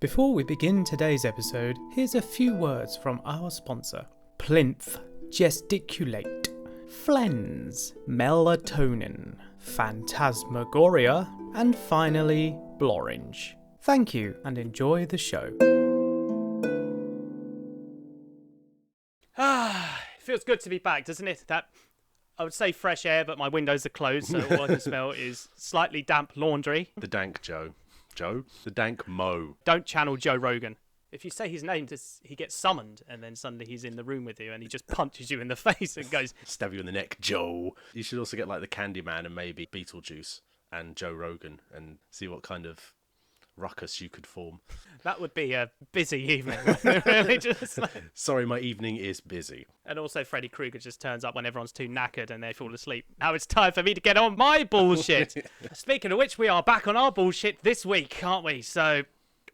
Before we begin today's episode, here's a few words from our sponsor. Plinth, gesticulate, flens, melatonin, phantasmagoria, and finally, blorange. Thank you and enjoy the show. It feels good to be back, doesn't it? That I would say fresh air, but my windows are closed, so all I can smell is slightly damp laundry. The dank Joe. The dank Mo. Don't channel Joe Rogan. If you say his name, he gets summoned, and then suddenly he's in the room with you, and he just punches you in the face and goes, Stab you in the neck, Joe. You should also get like the Candyman and maybe Beetlejuice and Joe Rogan and see what kind of ruckus you could form. That would be a busy evening. Really, just like... Sorry, my evening is busy. And also Freddy Krueger just turns up when everyone's too knackered and they fall asleep. Now it's time for me to get on my bullshit. Speaking of which, we are back on our bullshit this week, aren't we? So,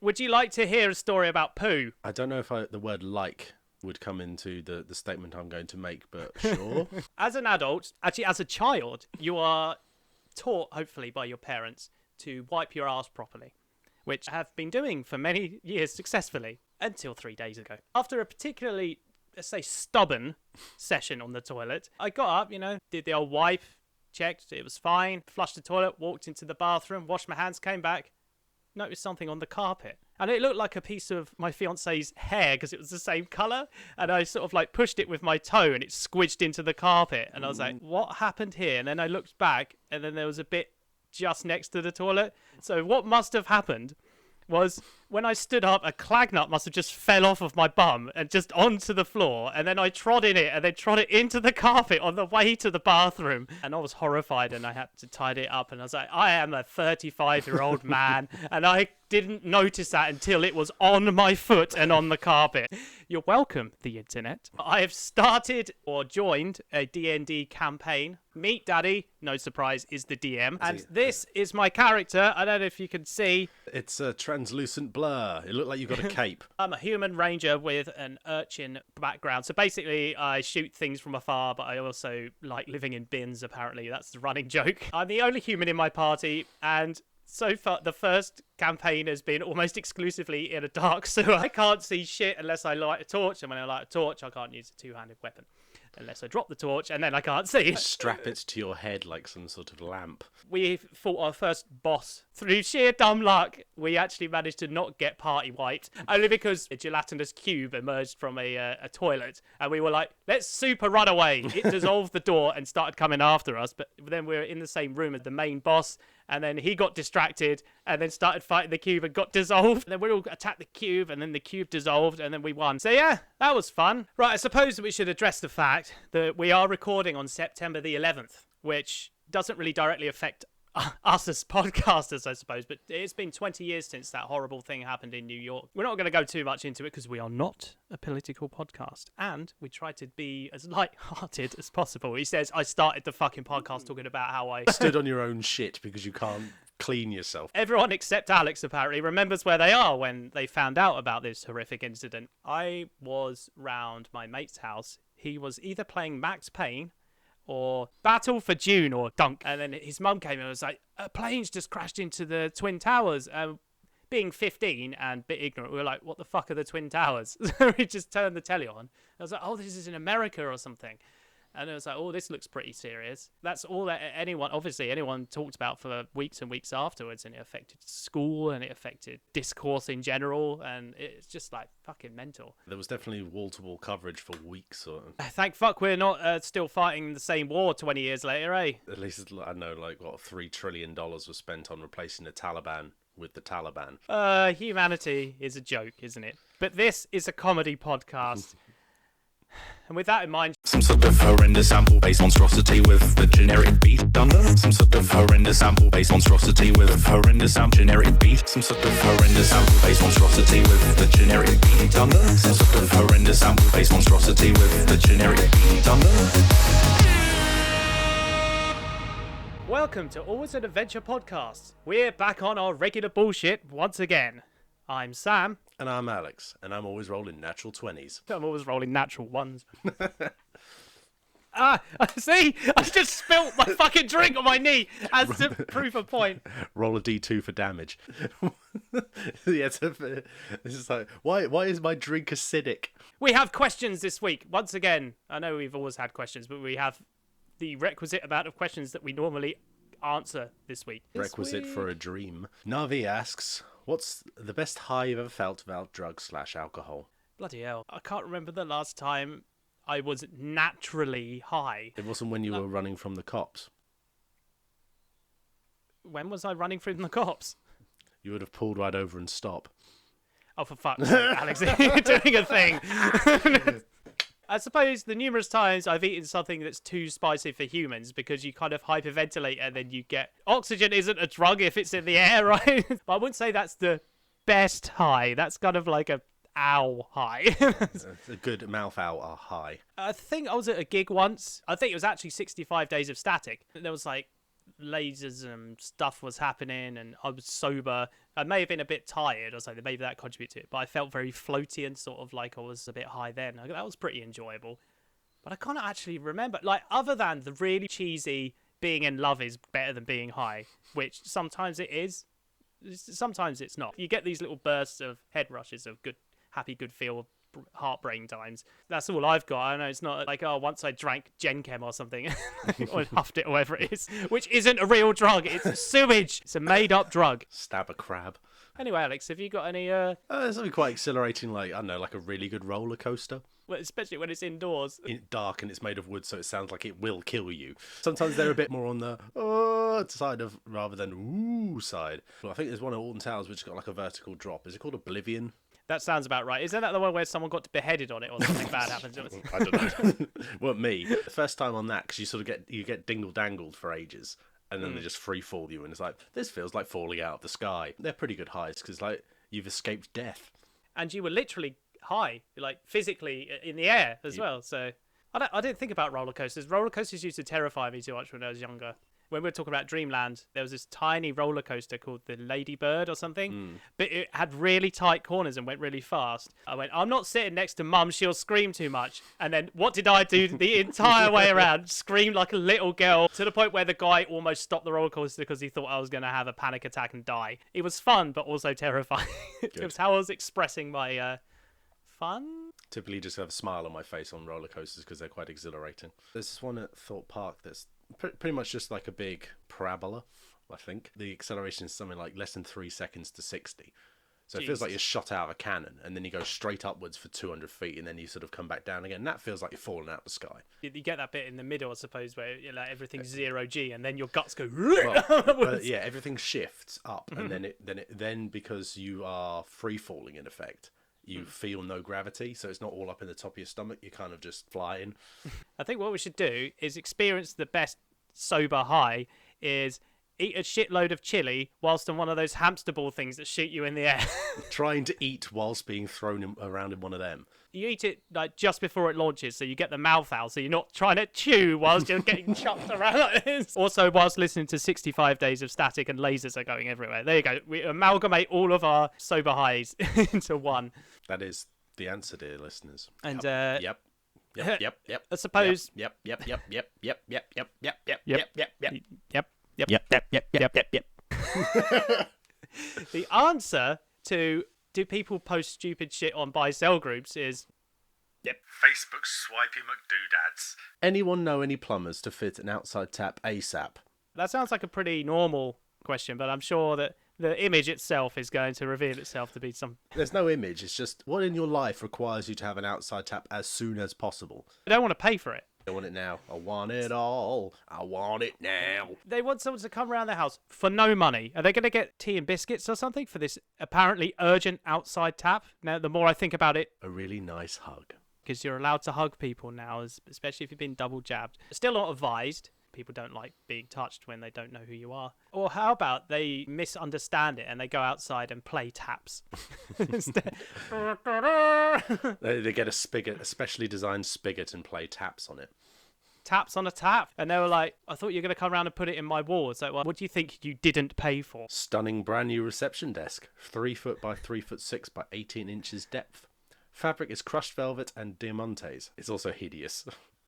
would you like to hear a story about poo? I don't know if the word like would come into the statement I'm going to make, but sure. As an adult, actually as a child, you are taught, hopefully by your parents, to wipe your ass properly, which I have been doing for many years successfully, until 3 days ago. After a particularly, let's say, stubborn session on the toilet, I got up, did the old wipe, checked, it was fine, flushed the toilet, walked into the bathroom, washed my hands, came back, noticed something on the carpet. And it looked like a piece of my fiance's hair because it was the same colour. And I sort of like pushed it with my toe and it squidged into the carpet. And I was like, what happened here? And then I looked back and then there was a bit just next to the toilet. So what must have happened was when I stood up, a clag nut must have just fell off of my bum and just onto the floor. And then I trod in it and then trod it into the carpet on the way to the bathroom. And I was horrified and I had to tidy it up. And I was like, I am a 35-year-old man. And I didn't notice that until it was on my foot and on the carpet. You're welcome, the internet. I have started or joined a D&D campaign. Meet Daddy, no surprise, is the DM. And this is my character. I don't know if you can see. It's a translucent blur. It looked like you got a cape. I'm a human ranger with an urchin background. So basically, I shoot things from afar, but I also like living in bins, apparently. That's the running joke. I'm the only human in my party, and so far, the first campaign has been almost exclusively in a dark sewer. I can't see shit unless I light a torch, and when I light a torch, I can't use a two-handed weapon. Unless I drop the torch, and then I can't see. Strap it to your head like some sort of lamp. We fought our first boss. Through sheer dumb luck, we actually managed to not get party wiped. Only because a gelatinous cube emerged from a toilet. And we were like, let's super run away. It dissolved the door and started coming after us. But then we were in the same room as the main boss. And then he got distracted and then started fighting the cube and got dissolved. And then we all attacked the cube and then the cube dissolved and then we won. So yeah, that was fun. Right, I suppose we should address the fact that we are recording on September the 11th, which doesn't really directly affect us as podcasters, I suppose, but it's been 20 years since that horrible thing happened in New York. We're not going to go too much into it because we are not a political podcast, and we try to be as light-hearted as possible. He says, I started the fucking podcast talking about how I stood on your own shit because you can't clean yourself. Everyone except Alex, apparently, remembers where they are when they found out about this horrific incident. I was round my mate's house. He was either playing Max Payne or Battle for June or Dunk. And then his mum came and was like, a plane's just crashed into the Twin Towers. Being 15 and a bit ignorant, we were like, what the fuck are the Twin Towers? So we just turned the telly on. I was like, oh, this is in America or something. And it was like, oh, this looks pretty serious. That's all that anyone talked about for weeks and weeks afterwards. And it affected school and it affected discourse in general. And it's just like fucking mental. There was definitely wall-to-wall coverage for weeks. Thank fuck we're not still fighting the same war 20 years later, eh? At least, I know, like, what, $3 trillion was spent on replacing the Taliban with the Taliban. Humanity is a joke, isn't it? But this is a comedy podcast. And with that in mind, some sort of horrendous sample-based monstrosity with the generic beat blunder. Some sort of horrendous sample-based monstrosity with horrendous generic beat. Some sort of horrendous sample-based monstrosity with the generic beat blunder. Some sort of horrendous sample-based monstrosity with the generic beat blunder. Welcome to Always an Adventure podcast. We're back on our regular bullshit once again. I'm Sam. And I'm Alex, and I'm always rolling natural 20s. I'm always rolling natural ones. See? I just spilt my fucking drink on my knee as to prove a point. Roll a d2 for damage. Yeah, this is like, why is my drink acidic? We have questions this week. Once again, I know we've always had questions, but we have the requisite amount of questions that we normally answer this week. Requisite for a dream. Navi asks, what's the best high you've ever felt without drugs/alcohol? Bloody hell. I can't remember the last time I was naturally high. It wasn't when you were running from the cops. When was I running from the cops? You would have pulled right over and stopped. Oh, for fuck's sake, Alex, you're doing a thing. I suppose the numerous times I've eaten something that's too spicy for humans because you kind of hyperventilate and then you get... Oxygen isn't a drug if it's in the air, right? But I wouldn't say that's the best high. That's kind of like a ow high. It's a good mouth out high. I think I was at a gig once. I think it was actually 65 days of static. There was like lasers and stuff was happening and I was sober. I may have been a bit tired or something, maybe that contributed to it, but I felt very floaty and sort of like I was a bit high then. That was pretty enjoyable. But I can't actually remember, like, other than the really cheesy being in love is better than being high, which sometimes it is, sometimes it's not. You get these little bursts of head rushes of good, happy, good feel, heartbrain times. That's all I've got. I know it's not like, oh, once I drank Genchem or something or huffed it or whatever it is, which isn't a real drug. It's sewage. It's a made up drug. Stab a crab. Anyway, Alex, have you got any There's something quite exhilarating, like, I don't know, like a really good roller coaster. well, especially when it's indoors? Dark and it's made of wood, so it sounds like it will kill you. Sometimes they're a bit more on the side of rather than ooh side. Well, I think there's one at Alton Towers which has got like a vertical drop. Is it called Oblivion? That sounds about right. Isn't that the one where someone got beheaded on it or something bad happens? I don't know. Well, me, the first time on that, because you sort of get dingle dangled for ages, and then they just free fall you, and it's like, this feels like falling out of the sky. They're pretty good highs because like you've escaped death. And you were literally high, like physically in the air as well. So I didn't think about roller coasters. Roller coasters used to terrify me too much when I was younger. When we were talking about Dreamland, there was this tiny roller coaster called the Ladybird or something, but it had really tight corners and went really fast. I went, I'm not sitting next to Mum, she'll scream too much. And then what did I do the entire way around? Screamed like a little girl to the point where the guy almost stopped the roller coaster because he thought I was going to have a panic attack and die. It was fun, but also terrifying. It was how I was expressing my fun. Typically just have a smile on my face on roller coasters because they're quite exhilarating. There's this one at Thorpe Park that's pretty much just like a big parabola, I think. The acceleration is something like less than 3 seconds to 60. So it feels like you're shot out of a cannon, and then you go straight upwards for 200 feet, and then you sort of come back down again. And that feels like you're falling out of the sky. You get that bit in the middle, I suppose, where like everything's 0G, and then your guts go. Yeah, everything shifts up, and then because you are free falling in effect, you feel no gravity, so it's not all up in the top of your stomach. You're kind of just flying. I think what we should do is experience the best sober high is eat a shitload of chili whilst on one of those hamster ball things that shoot you in the air. Trying to eat whilst being thrown around in one of them. You eat it like just before it launches, so you get the mouth out, so you're not trying to chew whilst you're getting chucked around like this. Also, whilst listening to 65 Days of Static and lasers are going everywhere. There you go. We amalgamate all of our sober highs into one. That is the answer, dear listeners. And Yep. I suppose. Yep. The answer to do people post stupid shit on buy-sell groups is Facebook swipey McDoodads. Anyone know any plumbers to fit an outside tap ASAP? that sounds like a pretty normal question, but I'm sure that the image itself is going to reveal itself to be some... There's no image. It's just what in your life requires you to have an outside tap as soon as possible. I don't want to pay for it. I want it now. I want it all. I want it now. They want someone to come around their house for no money. Are they going to get tea and biscuits or something for this apparently urgent outside tap? Now, the more I think about it... A really nice hug. Because you're allowed to hug people now, especially if you've been double jabbed. Still not advised. People don't like being touched when they don't know who you are. Or how about they misunderstand it and they go outside and play taps? They get a spigot, a specially designed spigot, and play taps on it. Taps on a tap. And they were like, I thought you were going to come around and put it in my wall. It's like, well, what do you think you didn't pay for? Stunning brand new reception desk. 3 foot by 3 foot 6 by 18 inches depth. Fabric is crushed velvet and diamantes. It's also hideous.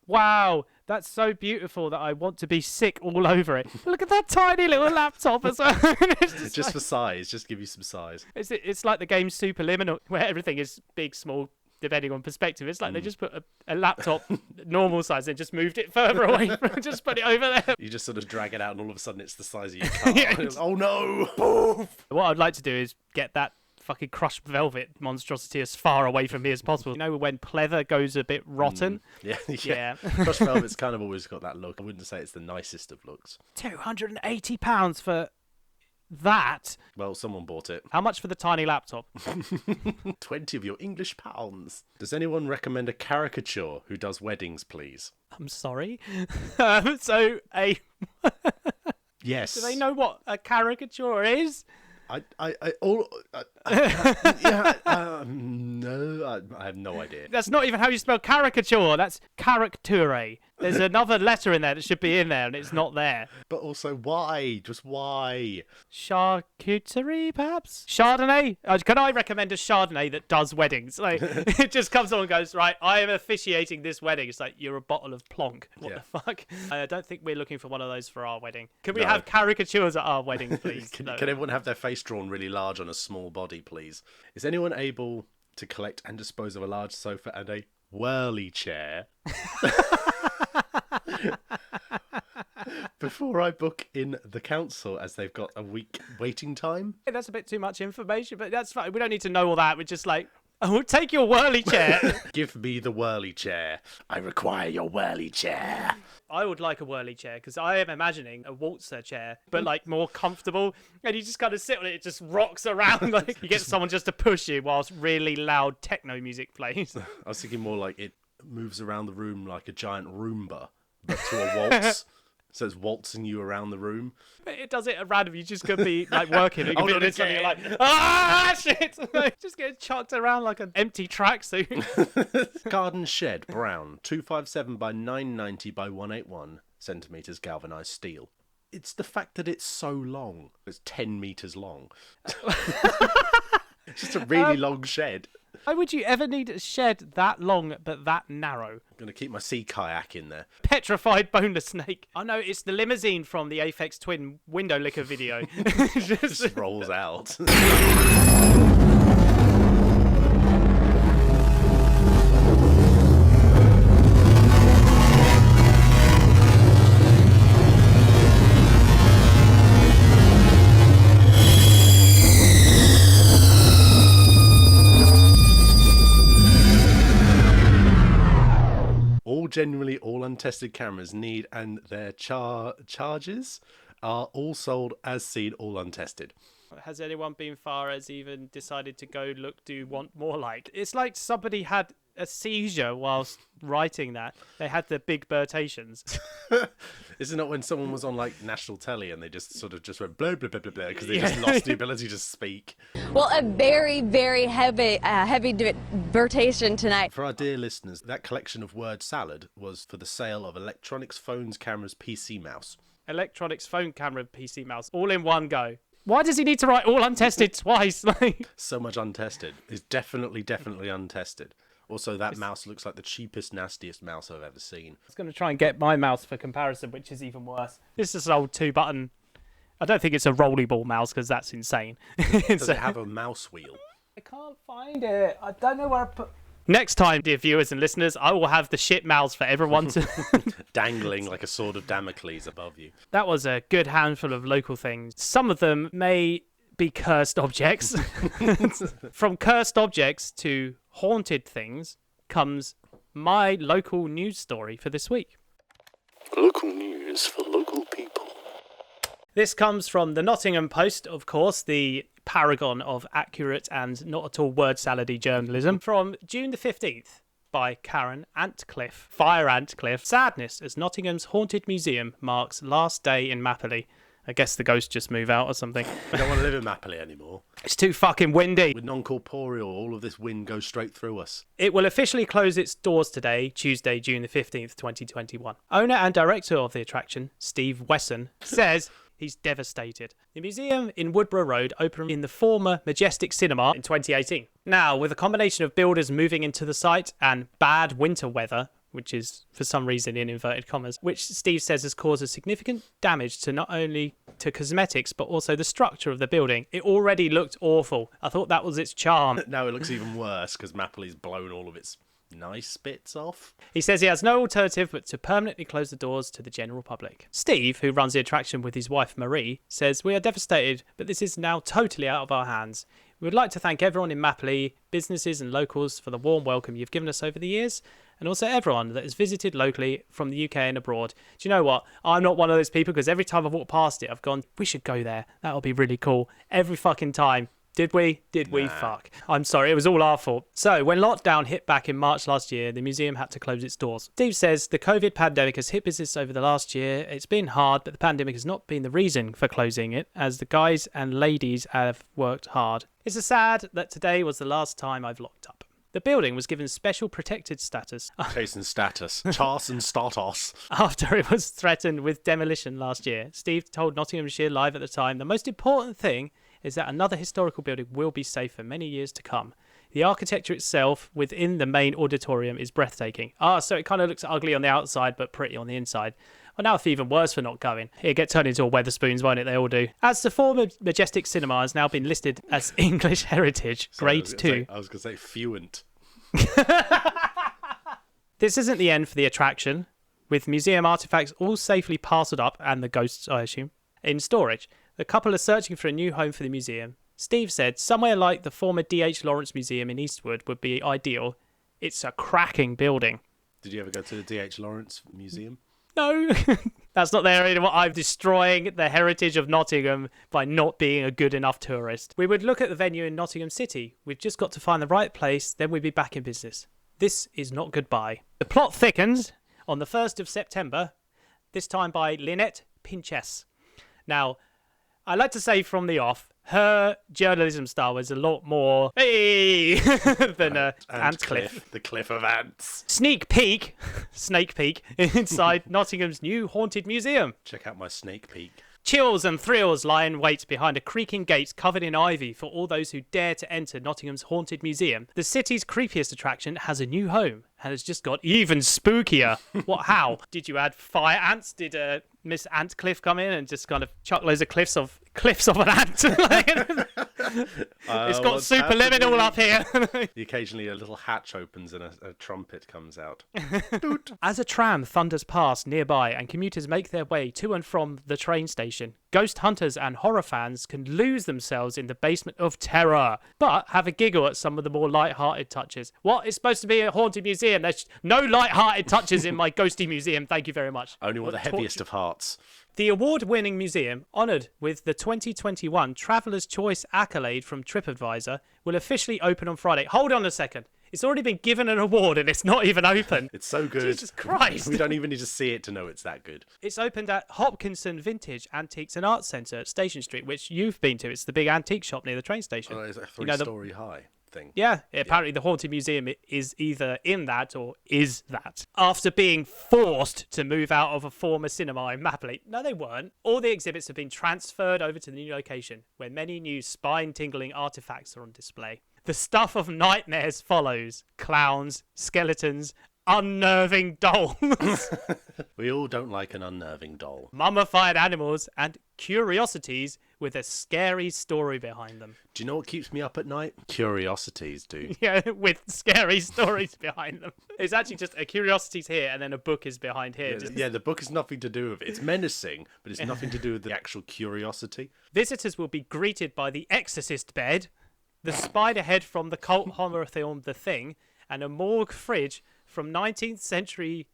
Wow, that's so beautiful that I want to be sick all over it. Look at that tiny little laptop as well. It's Just for size, just give you some size. it's like the game Superliminal, where everything is big, small, depending on perspective. It's like they just put a laptop normal size and just moved it further away. Just put it over there. You just sort of drag it out and all of a sudden it's the size of your car. Yeah. Oh no! What I'd like to do is get that fucking crushed velvet monstrosity as far away from me as possible. You know when pleather goes a bit rotten? Yeah. Crushed velvet's kind of always got that look. I wouldn't say it's the nicest of looks. £280 for that. Well, someone bought it. How much for the tiny laptop? 20 of your English pounds. Does anyone recommend a caricature who does weddings, please? I'm sorry. Yes. Do they know what a caricature is? No, I have no idea. That's not even how you spell caricature. That's charactere. There's another letter in there that should be in there, and it's not there. But also, why? Just why? Charcuterie, perhaps? Chardonnay? Can I recommend a Chardonnay that does weddings? Like, it just comes on and goes, right, I am officiating this wedding. It's like, you're a bottle of plonk. What the fuck? I don't think we're looking for one of those for our wedding. Can we have caricatures at our wedding, please? Can everyone have their face drawn really large on a small body, please? Is anyone able to collect and dispose of a large sofa and a whirly chair before I book in the council, as they've got a week waiting time? That's a bit too much information, but that's fine. We don't need to know all that. We're just like, oh, take your whirly chair. Give me the whirly chair. I require your whirly chair. I would like a whirly chair because I am imagining a waltzer chair, but like more comfortable. And you just kind of sit on it, it just rocks around. Like you get someone just to push you whilst really loud techno music plays. I was thinking more like it moves around the room like a giant Roomba, but to a waltz. So it's waltzing you around the room. But it does it at random. You just could be like working. You could be doing something you're like, ah, shit. Like, just get chucked around like an empty tracksuit. Garden shed, brown, 257 by 990 by 181 centimetres galvanised steel. It's the fact that it's so long. It's 10 metres long. It's just a really long shed. Why would you ever need a shed that long but that narrow? I'm going to keep my sea kayak in there. Petrified boneless snake. Oh no, it's the limousine from the Aphex Twin window licker video. Just rolls out. Generally, all untested cameras need, and their charges are all sold as seen, all untested. Has anyone been far as even decided to go look, do want more like? It's like somebody had a seizure whilst writing that. They had the big burtations. Isn't it when someone was on like national telly and they just sort of just went blah blah blah blah blah because they just lost the ability to speak? Well, a very, very heavy burtation tonight. For our dear listeners, that collection of word salad was for the sale of electronics, phones, cameras, PC, mouse. Electronics, phone, camera, PC, mouse, all in one go. Why does he need to write all untested twice? Like, so much untested. It's definitely untested. Also, that mouse looks like the cheapest, nastiest mouse I've ever seen. I was going to try and get my mouse for comparison, which is even worse. This is an old 2-button. I don't think it's a rolly-ball mouse because that's insane. Does it have a mouse wheel? I can't find it. I don't know where I put... Next time, dear viewers and listeners, I will have the shit mouse for everyone to... Dangling like a sword of Damocles above you. That was a good handful of local things. Some of them may be cursed objects. From cursed objects to haunted things comes my local news story for this week. Local news for local people. This comes from the Nottingham Post, of course, the paragon of accurate and not at all word salady journalism, from June the 15th by Karen Antcliffe. Fire Antcliffe. Sadness as Nottingham's Haunted Museum marks last day in Mapley. I guess the ghosts just move out or something. I don't want to live in Mapley anymore. It's too fucking windy. With non-corporeal, all of this wind goes straight through us. It will officially close its doors today, Tuesday, June the 15th, 2021. Owner and director of the attraction, Steve Wesson, says he's devastated. The museum in Woodborough Road opened in the former Majestic Cinema in 2018. Now, with a combination of builders moving into the site and bad winter weather, which is for some reason in inverted commas, which Steve says has caused a significant damage to not only to cosmetics but also the structure of the building. It already looked awful. I thought that was its charm. Now it looks even worse because Mapley's blown all of its nice bits off. He says he has no alternative but to permanently close the doors to the general public. Steve, who runs the attraction with his wife Marie, says, "We are devastated, but this is now totally out of our hands. We would like to thank everyone in Mapley, businesses and locals for the warm welcome you've given us over the years, and also everyone that has visited locally from the UK and abroad." Do you know what? I'm not one of those people because every time I've walked past it, I've gone, we should go there. That'll be really cool. Every fucking time. Did we? Did we? Fuck. I'm sorry, it was all our fault. So, when lockdown hit back in March last year, the museum had to close its doors. Steve says the COVID pandemic has hit business over the last year. It's been hard, but the pandemic has not been the reason for closing it, as the guys and ladies have worked hard. It's sad that today was the last time I've locked up. The building was given special protected status Chasing status. Chas and status. after it was threatened with demolition last year. Steve told Nottinghamshire Live at the time, "The most important thing is that another historical building will be safe for many years to come. The architecture itself within the main auditorium is breathtaking." So it kind of looks ugly on the outside but pretty on the inside. Well, now I feel even worse for not going. It'll get turned into a Wetherspoons, won't it? They all do. As the former Majestic Cinema has now been listed as English Heritage, Grade 2. I was going to say fluent. This isn't the end for the attraction, with museum artefacts all safely parcelled up, and the ghosts, I assume, in storage. The couple are searching for a new home for the museum. Steve said somewhere like the former D.H. Lawrence Museum in Eastwood would be ideal. It's a cracking building. Did you ever go to the D.H. Lawrence Museum? No, that's not there anymore. I'm destroying the heritage of Nottingham by not being a good enough tourist. We would look at the venue in Nottingham City. We've just got to find the right place, then we'd be back in business. This is not goodbye. The plot thickens on the 1st of September, this time by Lynette Pinchess. Now, I like to say from the off, her journalism style was a lot more than Ant Cliff. The Cliff of Ants. Snake peek inside Nottingham's new haunted museum. Check out my snake peek. Chills and thrills lie in wait behind a creaking gate covered in ivy for all those who dare to enter Nottingham's haunted museum. The city's creepiest attraction has a new home and has just got even spookier. What? How? Did you add fire ants? Did Miss Antcliffe come in and just kind of chuck loads of cliffs of an ant? It's got superliminal up here. Occasionally a little hatch opens and a trumpet comes out. As a tram thunders past nearby and commuters make their way to and from the train station, ghost hunters and horror fans can lose themselves in the basement of terror, but have a giggle at some of the more light-hearted touches. What? It's supposed to be a haunted museum. There's no light-hearted touches in my ghosty museum. Thank you very much. Only one of the heaviest of hearts. The award-winning museum, honoured with the 2021 Traveller's Choice accolade from TripAdvisor, will officially open on Friday. Hold on a second. It's already been given an award and it's not even open. It's so good. Jesus Christ. We don't even need to see it to know it's that good. It's opened at Hopkinson Vintage Antiques and Arts Centre at Station Street, which you've been to. It's the big antique shop near the train station. Oh, it's a three-storey high thing. Yeah, apparently the Haunted Museum is either in that or is that. After being forced to move out of a former cinema in Mapley. No, they weren't. All the exhibits have been transferred over to the new location, where many new spine-tingling artefacts are on display. The stuff of nightmares follows. Clowns, skeletons, unnerving dolls. We all don't like an unnerving doll. Mummified animals and curiosities with a scary story behind them. Do you know what keeps me up at night? Curiosities do. Yeah, with scary stories behind them. It's actually just a curiosities here and then a book is behind here. Yeah, the book has nothing to do with it. It's menacing, but it's nothing to do with the actual curiosity. Visitors will be greeted by the exorcist bed, the spider head from the cult horror film The Thing, and a morgue fridge from 19th century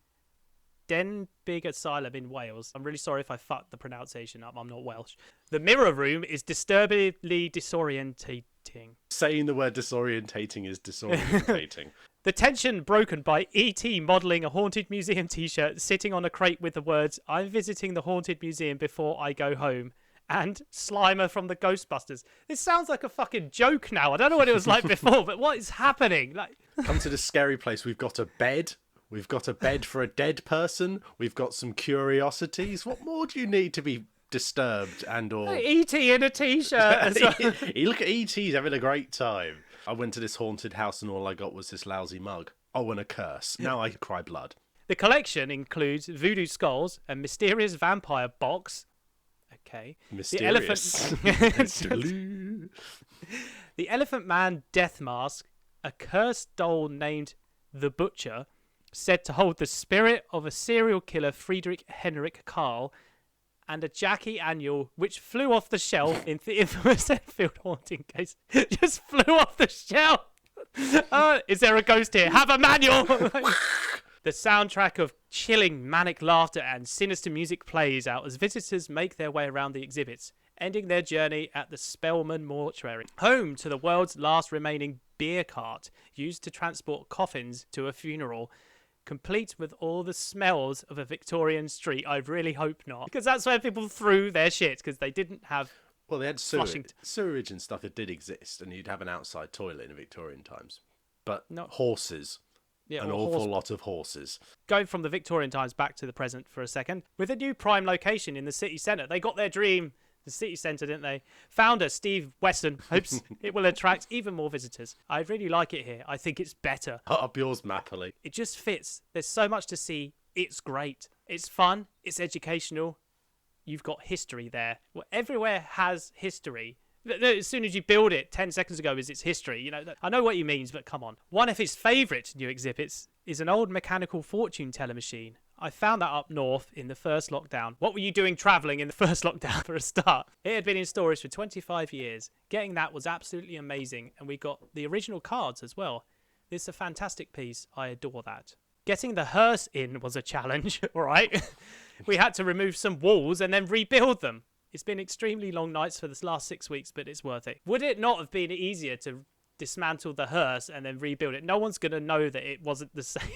Denbigh Asylum in Wales. I'm really sorry if I fucked the pronunciation up. I'm not Welsh. The mirror room is disturbingly disorientating. Saying the word disorientating is disorientating. The tension broken by E.T. modelling a Haunted Museum t-shirt sitting on a crate with the words, "I'm visiting the Haunted Museum before I go home," and Slimer from the Ghostbusters. This sounds like a fucking joke now. I don't know what it was like before, but what is happening? Come to this scary place. We've got a bed. We've got a bed for a dead person. We've got some curiosities. What more do you need to be disturbed and or... E.T. in a t-shirt. You look at E.T.'s having a great time. I went to this haunted house and all I got was this lousy mug. Oh, and a curse. Now I cry blood. The collection includes voodoo skulls, a mysterious vampire box. Okay. Mysterious. The Elephant Man death mask, a cursed doll named the Butcher, said to hold the spirit of a serial killer Friedrich Henrik Karl, and a Jackie Annual, which flew off the shelf in the infamous Enfield haunting case. Just flew off the shelf. Is there a ghost here? Have a manual. The soundtrack of chilling manic laughter and sinister music plays out as visitors make their way around the exhibits, ending their journey at the Spellman Mortuary, home to the world's last remaining beer cart used to transport coffins to a funeral, complete with all the smells of a Victorian street. I really hope not, because that's where people threw their shit, because they didn't have... Well, they had sewerage and stuff that did exist, and you'd have an outside toilet in Victorian times. But horses... Yeah, an awful lot of horses. Going from the Victorian times back to the present for a second, with a new prime location in the city centre. They got their dream, the city centre, didn't they? Founder Steve Weston hopes it will attract even more visitors. I really like it here. I think it's better. Up yours, Mappily. It just fits. There's so much to see. It's great. It's fun. It's educational. You've got history there. Well, everywhere has history. As soon as you build it, 10 seconds ago is its history. You know, I know what he means, but come on. One of his favourite new exhibits is an old mechanical fortune teller machine. I found that up north in the first lockdown. What were you doing travelling in the first lockdown for a start? It had been in storage for 25 years. Getting that was absolutely amazing, and we got the original cards as well. It's a fantastic piece. I adore that. Getting the hearse in was a challenge, all right? We had to remove some walls and then rebuild them. It's been extremely long nights for this last 6 weeks, but it's worth it. Would it not have been easier to dismantle the hearse and then rebuild it? No one's going to know that it wasn't the same.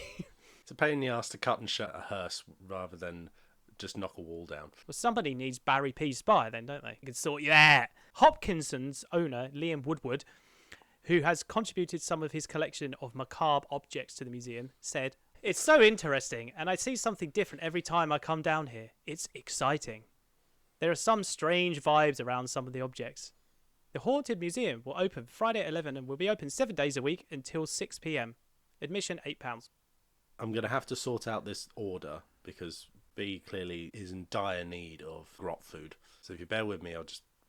It's a pain in the ass to cut and shut a hearse rather than just knock a wall down. Well, somebody needs Barry P. Spy then, don't they? You can sort you out. Hopkinson's owner, Liam Woodward, who has contributed some of his collection of macabre objects to the museum, said, "It's so interesting, and I see something different every time I come down here. It's exciting. There are some strange vibes around some of the objects. The Haunted Museum will open Friday at 11 and will be open 7 days a week until 6 p.m. Admission £8. I'm going to have to sort out this order because B clearly is in dire need of grot food. So if you bear with me,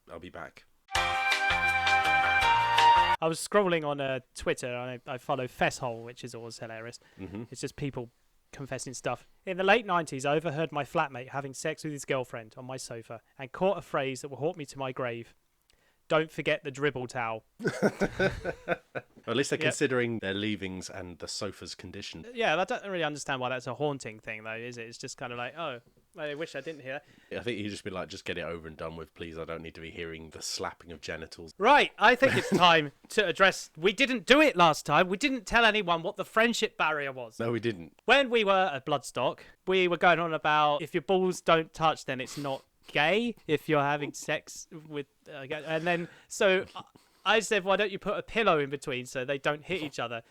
I'll be back. I was scrolling on Twitter and I follow Fesshole, which is always hilarious. Mm-hmm. It's just people confessing stuff. In the late 90s, I overheard my flatmate having sex with his girlfriend on my sofa and caught a phrase that will haunt me to my grave. Don't forget the dribble towel. Or at least they're considering their leavings and the sofa's condition. Yeah, I don't really understand why that's a haunting thing, though, is it? It's just kind of like, oh, I wish I didn't hear that. I think you'd just be like, just get it over and done with, please. I don't need to be hearing the slapping of genitals. Right, I think it's time to address... We didn't do it last time. We didn't tell anyone what the friendship barrier was. No, we didn't. When we were at Bloodstock, we were going on about if your balls don't touch, then it's not gay if you're having sex with... and then, so I said, why don't you put a pillow in between so they don't hit each other?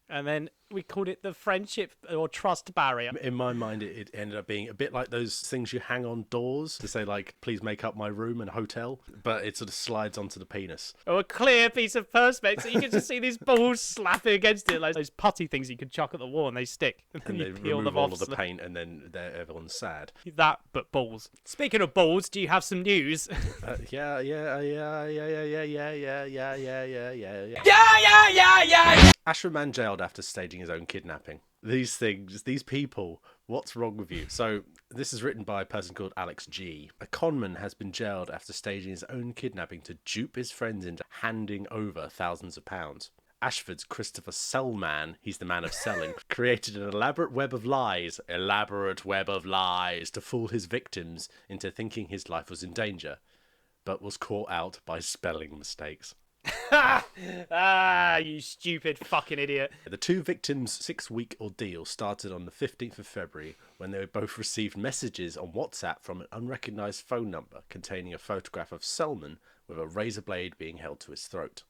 And then we called it the friendship or trust barrier. In my mind, it ended up being a bit like those things you hang on doors to say, like, please make up my room in a hotel. But it sort of slides onto the penis. Or a clear piece of perspex so you can just see these balls slapping against it, like those putty things you can chuck at the wall and they stick. And you they peel remove them all off. of the paint and then everyone's sad. That, but balls. Speaking of balls, do you have some news? Yeah. Ashford man jailed after staging his own kidnapping. These things, these people, what's wrong with you? So, this is written by a person called Alex G. A conman has been jailed after staging his own kidnapping to dupe his friends into handing over thousands of pounds. Ashford's Christopher Sellman, he's the man of selling, created an elaborate web of lies to fool his victims into thinking his life was in danger, but was caught out by spelling mistakes. You stupid fucking idiot. The two victims' 6-week ordeal started on the 15th of February when they both received messages on WhatsApp from an unrecognised phone number containing a photograph of Selman with a razor blade being held to his throat.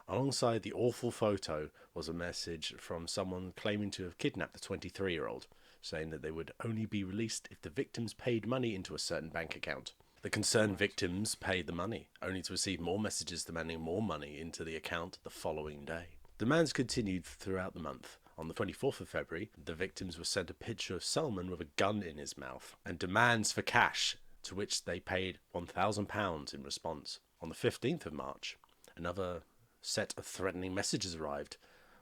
Alongside the awful photo was a message from someone claiming to have kidnapped the 23-year-old, saying that they would only be released if the victims paid money into a certain bank account. The concerned victims paid the money, only to receive more messages demanding more money into the account the following day. Demands continued throughout the month. On the 24th of February, the victims were sent a picture of Selman with a gun in his mouth and demands for cash, to which they paid £1,000 in response. On the 15th of March, another set of threatening messages arrived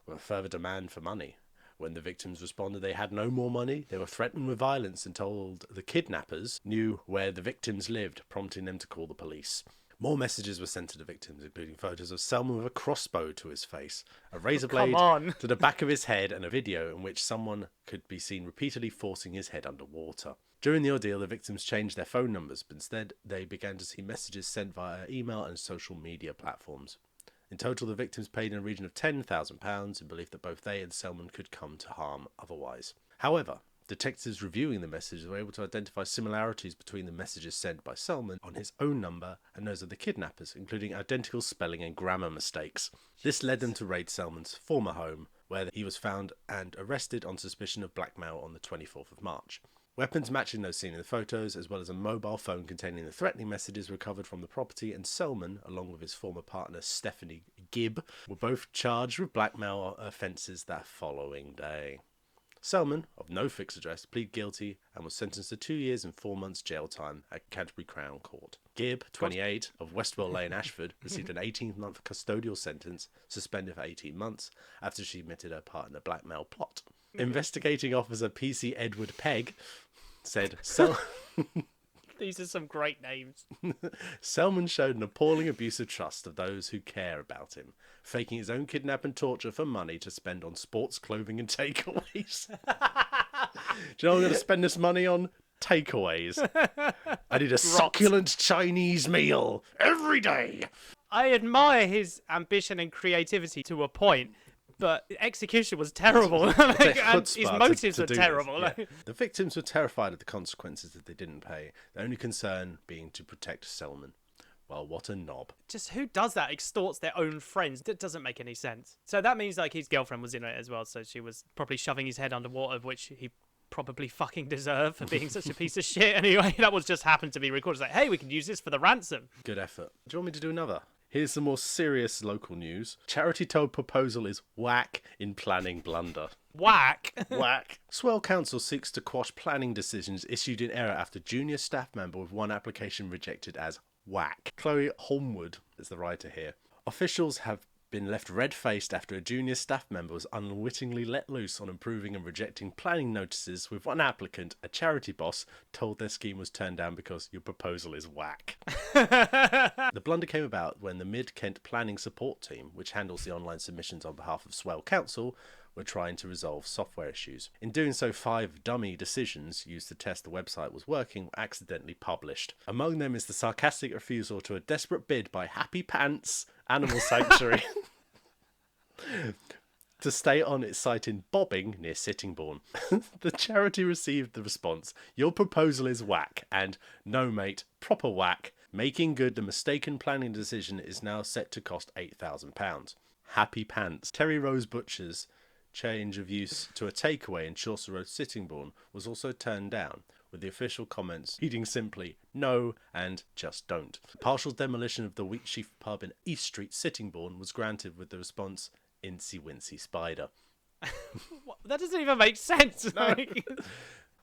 with a further demand for money. When the victims responded they had no more money, they were threatened with violence and told the kidnappers knew where the victims lived, prompting them to call the police. More messages were sent to the victims, including photos of Selman with a crossbow to his face, a razor blade to the back of his head, and a video in which someone could be seen repeatedly forcing his head underwater. During the ordeal, the victims changed their phone numbers, but instead they began to see messages sent via email and social media platforms. In total, the victims paid in a region of £10,000 in belief that both they and Selman could come to harm otherwise. However, detectives reviewing the messages were able to identify similarities between the messages sent by Selman on his own number and those of the kidnappers, including identical spelling and grammar mistakes. This led them to raid Selman's former home, where he was found and arrested on suspicion of blackmail on the 24th of March. Weapons matching those seen in the photos, as well as a mobile phone containing the threatening messages, recovered from the property, and Selman, along with his former partner Stephanie Gibb, were both charged with blackmail offences that following day. Selman, of no fixed address, pleaded guilty and was sentenced to 2 years and 4 months jail time at Canterbury Crown Court. Gibb, 28, of Westwell Lane, Ashford, received an 18-month custodial sentence, suspended for 18 months, after she admitted her part in the blackmail plot. Investigating officer PC Edward Pegg said, These are some great names. Selman showed an appalling abuse of trust of those who care about him, faking his own kidnap and torture for money to spend on sports, clothing and takeaways. Do you know what I'm going to spend this money on? Takeaways. I need a succulent Chinese meal every day. I admire his ambition and creativity to a point, but execution was terrible. And his motives were terrible. Yeah. The victims were terrified of the consequences if they didn't pay, their only concern being to protect Selman. Well, what a knob. Just who does that? Extorts their own friends. That doesn't make any sense. So that means like his girlfriend was in it as well, so she was probably shoving his head underwater, which he probably fucking deserved for being such a piece of shit. Anyway, that was just happened to be recorded. It's like, hey, we can use this for the ransom. Good effort. Do you want me to do another? Here's some more serious local news. Charity told proposal is whack in planning blunder. Whack? Whack. Swell Council seeks to quash planning decisions issued in error after junior staff member with one application rejected as whack. Chloe Holmwood is the writer here. Officials have been left red-faced after a junior staff member was unwittingly let loose on approving and rejecting planning notices, with one applicant, a charity boss, told their scheme was turned down because your proposal is whack. The blunder came about when the Mid-Kent Planning Support Team, which handles the online submissions on behalf of Swell Council, were trying to resolve software issues. In doing so, 5 dummy decisions used to test the website was working were accidentally published. Among them is the sarcastic refusal to a desperate bid by Happy Pants Animal Sanctuary to stay on its site in Bobbing near Sittingbourne. The charity received the response, "Your proposal is whack," and "No mate, proper whack. Making good the mistaken planning decision is now set to cost £8,000. Happy Pants. Terry Rose Butcher's change of use to a takeaway in Chaucer Road, Sittingbourne, was also turned down, with the official comments reading simply "no" and "just don't." Partial demolition of the Wheatsheaf pub in East Street, Sittingbourne, was granted with the response "Incy Wincy Spider." That doesn't even make sense. No.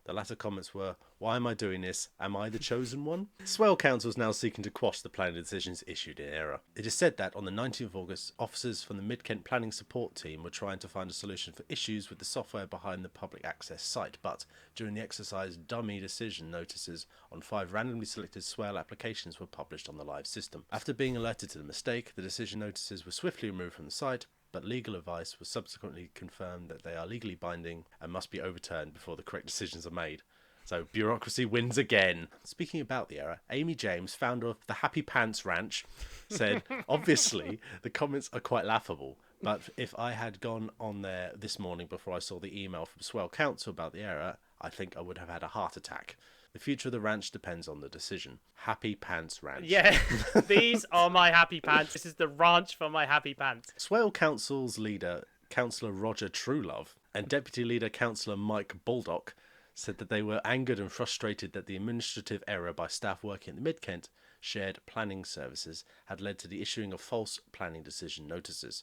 The latter comments were, "Why am I doing this? Am I the chosen one?" Swell Council is now seeking to quash the planning decisions issued in error. It is said that on the 19th of August, officers from the Mid-Kent Planning Support Team were trying to find a solution for issues with the software behind the public access site, but during the exercise, dummy decision notices on 5 randomly selected Swell applications were published on the live system. After being alerted to the mistake, the decision notices were swiftly removed from the site, but legal advice was subsequently confirmed that they are legally binding and must be overturned before the correct decisions are made. So bureaucracy wins again. Speaking about the error, Amy James, founder of the Happy Pants Ranch, said, "Obviously, the comments are quite laughable, but if I had gone on there this morning before I saw the email from Swell Council about the error, I think I would have had a heart attack. The future of the ranch depends on the decision. Happy Pants Ranch." Yeah, these are my happy pants. This is the ranch for my happy pants. Swale Council's leader, Councillor Roger Truelove, and Deputy Leader Councillor Mike Baldock said that they were angered and frustrated that the administrative error by staff working at the Mid-Kent Shared Planning Services had led to the issuing of false planning decision notices.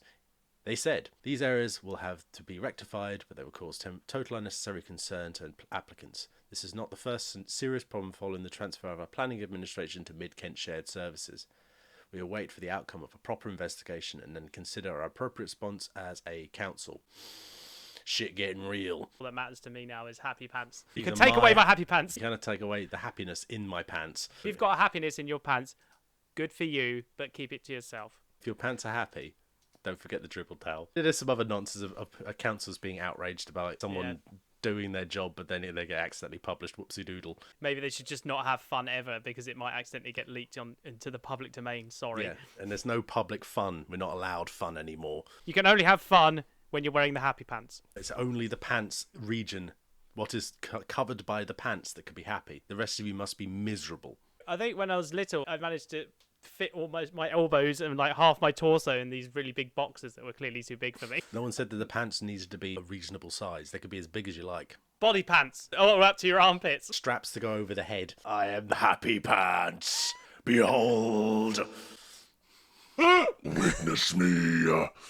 They said, these errors will have to be rectified, but they will cause total unnecessary concern to applicants. This is not the first serious problem following the transfer of our planning administration to Mid-Kent Shared Services. We will wait for the outcome of a proper investigation and then consider our appropriate response as a council. Shit getting real. All that matters to me now is happy pants. You These can are take away my happy pants. You cannot take away the happiness in my pants. If you've got happiness in your pants, good for you, but keep it to yourself. If your pants are happy, don't forget the dribble towel. There's some other nonsense of councils being outraged about someone doing their job, but then they get accidentally published. Whoopsie doodle. Maybe they should just not have fun ever because it might accidentally get leaked into the public domain. Sorry. Yeah, and there's no public fun. We're not allowed fun anymore. You can only have fun when you're wearing the happy pants. It's only the pants region, what is covered by the pants, that could be happy. The rest of you must be miserable. I think when I was little, I managed to fit almost my elbows and like half my torso in these really big boxes that were clearly too big for me. No one said that the pants needed to be a reasonable size. They could be as big as you like. Body pants, all up to your armpits. Straps to go over the head. I am the happy pants. Behold. Witness me.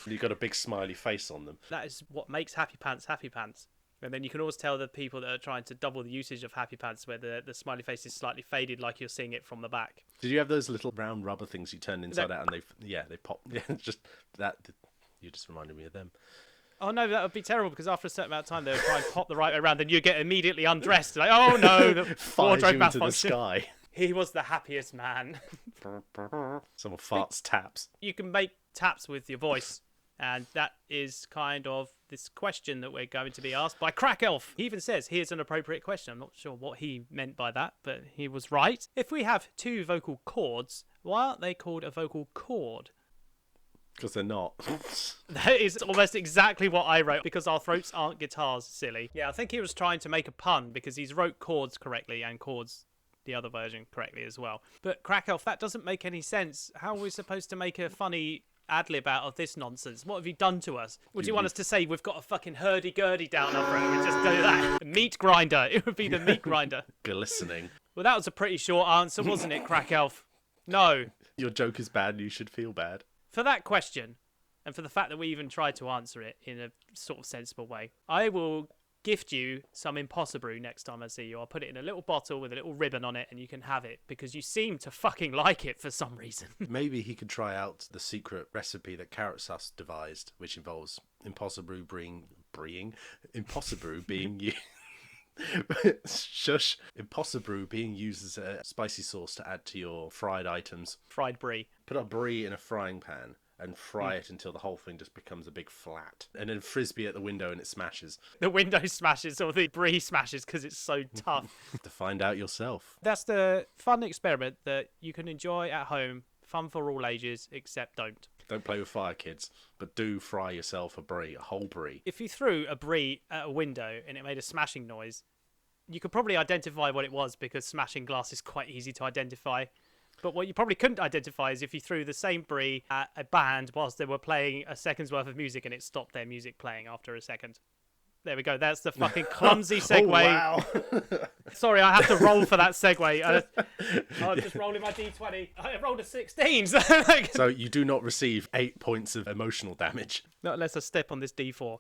You've got a big smiley face on them. That is what makes happy pants happy pants. And then you can always tell the people that are trying to double the usage of happy pants where the smiley face is slightly faded, like you're seeing it from the back. Did you have those little round rubber things you turn inside out and they pop? Yeah, just that. You just reminded me of them. Oh no, that would be terrible because after a certain amount of time they would try and pop the right way around and you get immediately undressed. Like, oh no, the wardrobe into the malfunction. sky. He was the happiest man. Someone farts taps. You can make taps with your voice. And that is kind of this question that we're going to be asked by Crack Elf. He even says, here's an appropriate question. I'm not sure what he meant by that, but he was right. If we have two vocal cords, why aren't they called a vocal chord? Because they're not. That is almost exactly what I wrote, because our throats aren't guitars, silly. Yeah, I think he was trying to make a pun, because he's wrote chords correctly and chords the other version correctly as well. But Crack Elf, that doesn't make any sense. How are we supposed to make a funny ad-lib out of this nonsense? What have you done to us? Would you want us to say we've got a fucking hurdy-gurdy down our throat and just do that? The meat grinder. It would be the meat grinder. Glistening. Well, that was a pretty short answer, wasn't it, Crack Elf? No. Your joke is bad and you should feel bad. For that question, and for the fact that we even tried to answer it in a sort of sensible way, I will gift you some Impossible Brew next time I see you. I'll put it in a little bottle with a little ribbon on it and you can have it because you seem to fucking like it for some reason. Maybe he could try out the secret recipe that Carrot Sus devised, which involves Impossible Brew being used. Shush. Impossible Brew being used as a spicy sauce to add to your fried items. Fried brie. Put a brie in a frying pan and fry it until the whole thing just becomes a big flat. And then Fris-Brie at the window and it smashes. The window smashes or the brie smashes because it's so tough. To find out yourself. That's the fun experiment that you can enjoy at home. Fun for all ages, except don't. Don't play with fire, kids, but do fry yourself a brie, a whole brie. If you threw a brie at a window and it made a smashing noise, you could probably identify what it was because smashing glass is quite easy to identify. But what you probably couldn't identify is if you threw the same brie at a band whilst they were playing a second's worth of music and it stopped their music playing after a second. There we go. That's the fucking clumsy segue. Oh, wow. Sorry, I have to roll for that segue. I'm just rolling my D20. I rolled a 16. So you do not receive 8 points of emotional damage. Not unless I step on this D4.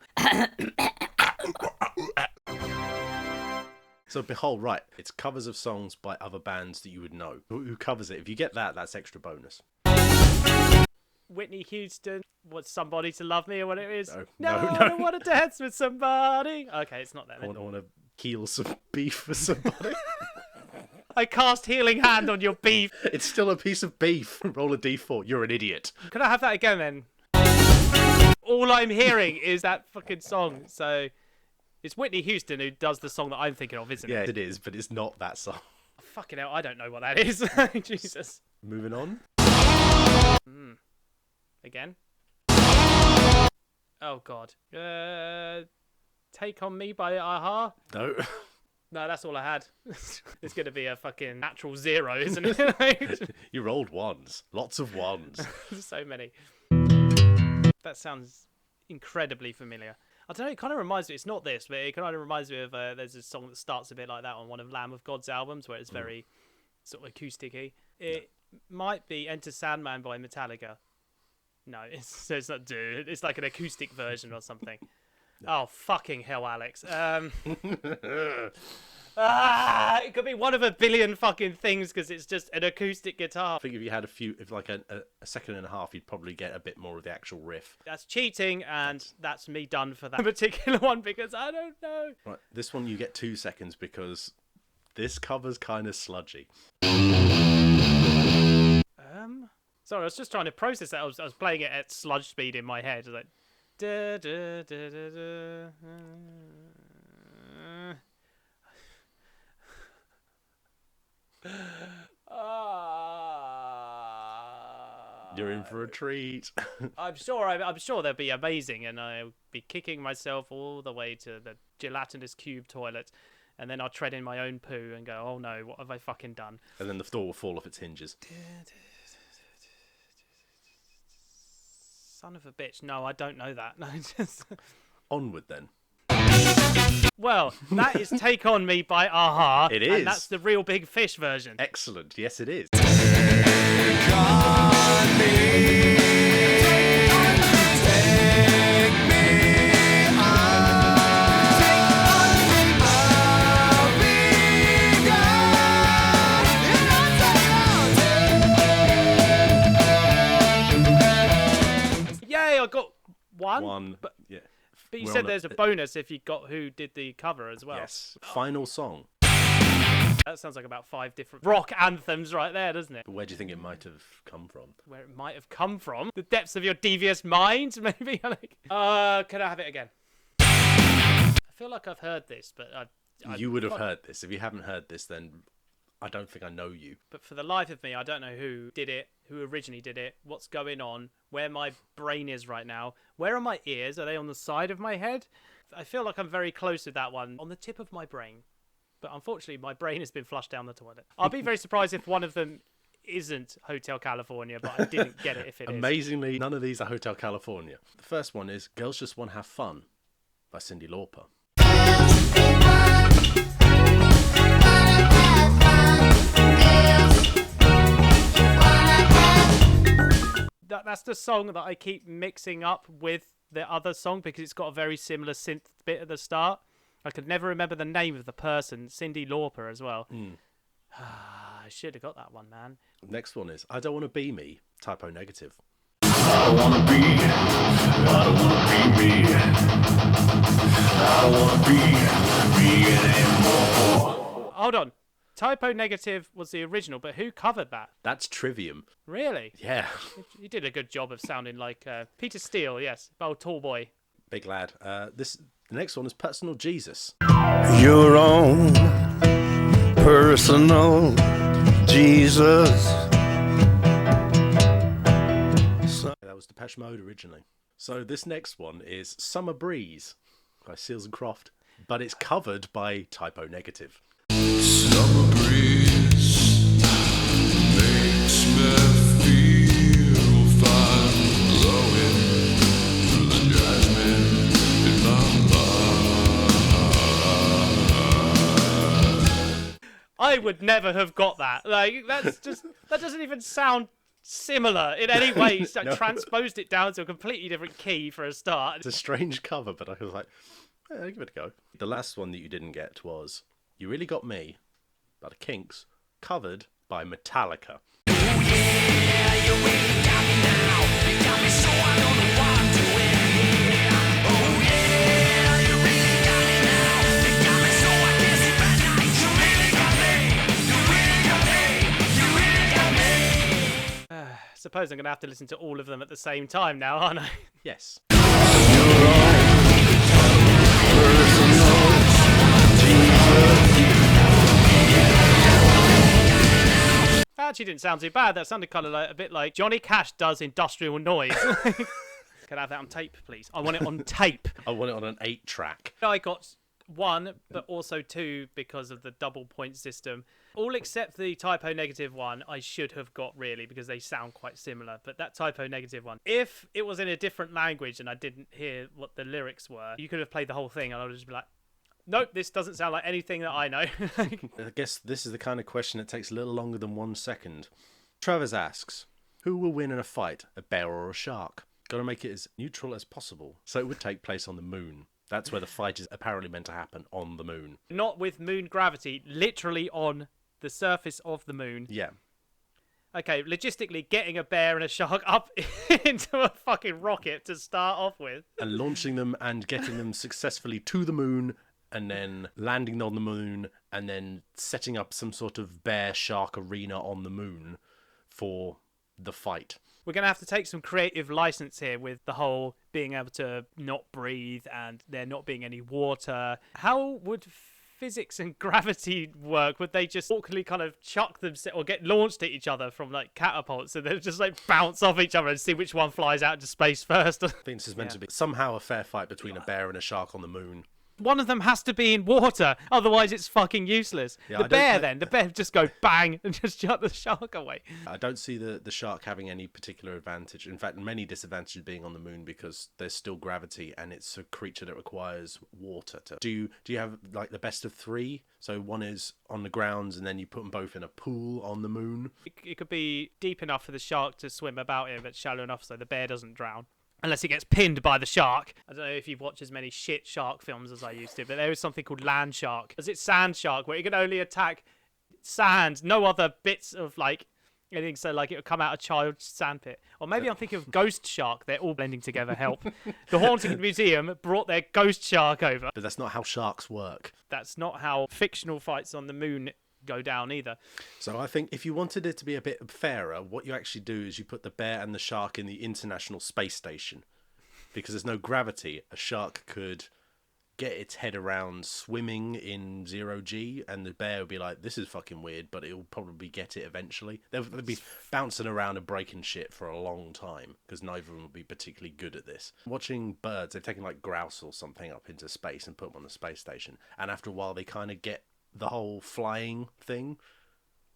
So Behold, right, it's covers of songs by other bands that you would know. Who covers it? If you get that, that's extra bonus. Whitney Houston, what's Somebody to Love Me or what it is? No. I don't want to dance with somebody. Okay, it's not that. I want to keel some beef for somebody. I cast Healing Hand on your beef. It's still a piece of beef. Roll a D4. You're an idiot. Can I have that again then? All I'm hearing is that fucking song. So it's Whitney Houston who does the song that I'm thinking of, isn't it? Yeah, it is, but it's not that song. Fucking hell, I don't know what that is. Jesus. Moving on. Again? Oh, God. Take On Me by Aha? No. No, that's all I had. It's going to be a fucking natural 0, isn't it? You rolled ones. Lots of ones. So many. That sounds incredibly familiar. I don't know, it kind of reminds me, it's not this, but it kind of reminds me of, there's a song that starts a bit like that on one of Lamb of God's albums, where it's very sort of acoustic-y. It might be Enter Sandman by Metallica. No, it's not do. It's like an acoustic version or something. Oh, fucking hell, Alex. It could be one of a billion fucking things because it's just an acoustic guitar. I think if you had a second and a half, you'd probably get a bit more of the actual riff. That's cheating, and that's me done for that particular one because I don't know. Right, this one you get 2 seconds because this cover's kind of sludgy. Sorry, I was just trying to process that. I was playing it at sludge speed in my head. Like, da, da, da, da, da. You're in for a treat. I'm sure they'll be amazing, and I'll be kicking myself all the way to the gelatinous cube toilet, and then I'll tread in my own poo and go, "Oh no, what have I fucking done?" And then the door will fall off its hinges. Son of a bitch! No, I don't know that. No, just Onward then. Well, that is "Take on Me" by Aha. It is. And that's the Real Big Fish version. Excellent. Yes, it is. Yay! I got one. But yeah. But you We're said on there's a bonus if you got who did the cover as well. Yes. Final song. That sounds like about 5 different rock anthems right there, doesn't it? But where do you think it might have come from? Where it might have come from. The depths of your devious mind, maybe? Can I have it again? I feel like I've heard this, but You would have heard this. If you haven't heard this, then I don't think I know you. But for the life of me, I don't know who did it, who originally did it, what's going on, where my brain is right now. Where are my ears? Are they on the side of my head? I feel like I'm very close to that one, on the tip of my brain. But unfortunately, my brain has been flushed down the toilet. I'll be very surprised if one of them isn't Hotel California, but I didn't get it if it is. Amazingly, none of these are Hotel California. The first one is Girls Just Want to Have Fun by Cyndi Lauper. That's the song that I keep mixing up with the other song because it's got a very similar synth bit at the start. I could never remember the name of the person, Cyndi Lauper as well. I should have got that one, man. Next one is I Don't Want to Be Me, Typo Negative. I don't wanna be me. I don't wanna be me anymore. Hold on. Typo Negative was the original, but who covered that? That's Trivium. Really? Yeah. You did a good job of sounding like Peter Steele, yes. Old tall boy. Big lad. The next one is Personal Jesus. Your own personal Jesus. That was Depeche Mode originally. So this next one is Summer Breeze by Seals and Croft, but it's covered by Typo Negative. Summer breeze makes me feel fine, blowing through the jasmine in my mind. I would never have got that. Like, that doesn't even sound similar in any way. It's like transposed it down to a completely different key for a start. It's a strange cover, but I was like, give it a go. The last one that you didn't get was You Really Got Me by the Kinks, covered by Metallica. Suppose I'm going to have to listen to all of them at the same time now, aren't I? Yes. That actually didn't sound too bad. That sounded kind of like a bit like Johnny Cash does Industrial Noise. Can I have that on tape, please? I want it on tape. I want it on an 8-track. I got 1, but also 2 because of the double point system. All except the Typo Negative one I should have got, really, because they sound quite similar. But that Typo Negative one, if it was in a different language and I didn't hear what the lyrics were, you could have played the whole thing and I would just be like, nope, this doesn't sound like anything that I know. I guess this is the kind of question that takes a little longer than 1 second. Travis asks, Who will win in a fight, a bear or a shark? Got to make it as neutral as possible. So it would take place on the moon. That's where the fight is apparently meant to happen, on the moon. Not with moon gravity, literally on the surface of the moon. Yeah. Okay, logistically, getting a bear and a shark up into a fucking rocket to start off with. And launching them and getting them successfully to the moon, and then landing on the moon, and then setting up some sort of bear-shark arena on the moon for the fight. We're going to have to take some creative license here with the whole being able to not breathe and there not being any water. How would physics and gravity work? Would they just awkwardly kind of chuck themselves or get launched at each other from like catapults and they'll just like bounce off each other and see which one flies out into space first? I think this is meant to be somehow a fair fight between a bear and a shark on the moon. One of them has to be in water, otherwise it's fucking useless. Yeah, the bear just go bang and just shut the shark away. I don't see the shark having any particular advantage. In fact, many disadvantages being on the moon because there's still gravity and it's a creature that requires water. Do you have like the best of three? So one is on the ground and then you put them both in a pool on the moon. It could be deep enough for the shark to swim about in, but shallow enough so the bear doesn't drown. Unless he gets pinned by the shark. I don't know if you've watched as many shit shark films as I used to, but there is something called Land Shark. Is it Sand Shark, where it can only attack sand, no other bits of, like, anything, so, like, it would come out a child's sandpit. Or maybe I'm thinking of Ghost Shark. They're all blending together, help. The Haunted Museum brought their Ghost Shark over. But that's not how sharks work. That's not how fictional fights on the moon go down either. So I think if you wanted it to be a bit fairer, what you actually do is you put the bear and the shark in the International Space Station. Because there's no gravity, a shark could get its head around swimming in 0G, and the bear would be like, this is fucking weird, but it'll probably get it eventually. They'll be bouncing around and breaking shit for a long time, because neither of them will be particularly good at this. Watching birds, they've taken like grouse or something up into space and put them on the space station, and after a while they kind of get the whole flying thing,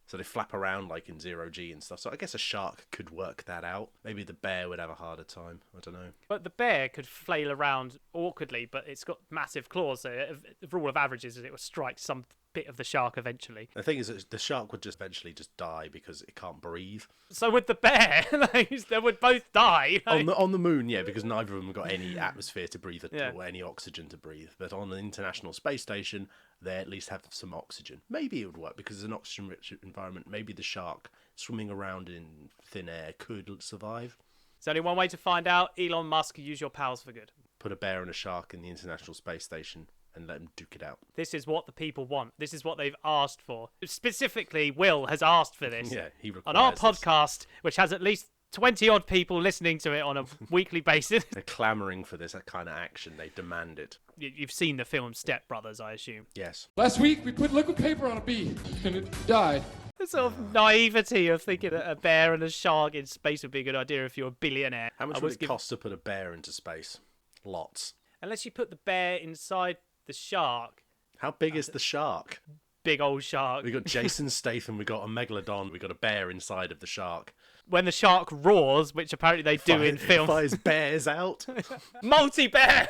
so they flap around like in 0G and stuff. So I guess a shark could work that out. Maybe the bear would have a harder time. I don't know. But the bear could flail around awkwardly, but it's got massive claws, so the rule of averages is it will strike some bit of the shark eventually. The thing is that the shark would just eventually just die because it can't breathe. So would the bear. They would both die. On the moon, yeah, because neither of them got any atmosphere to breathe Yeah. or any oxygen to breathe. But on the International Space Station, they at least have some oxygen. Maybe it would work because it's an oxygen-rich environment. Maybe the shark swimming around in thin air could survive. There's only one way to find out. Elon Musk, use your powers for good. Put a bear and a shark in the International Space Station and let them duke it out. This is what the people want. This is what they've asked for. Specifically, Will has asked for this. Yeah, he requires on our this. podcast, which has at least 20-odd people listening to it on a weekly basis. They're clamouring for this kind of action. They demand it. You've seen the film Step Brothers, I assume. Yes. Last week, we put liquid paper on a bee, and it died. The sort of naivety of thinking that a bear and a shark in space would be a good idea if you're a billionaire. How much would it cost to put a bear into space? Lots. Unless you put the bear inside the shark. How big is the shark? Big old shark. We got Jason Statham, we got a megalodon, we got a bear inside of the shark. When the shark roars, which apparently they do in film. Fires bears out. Multi-bear!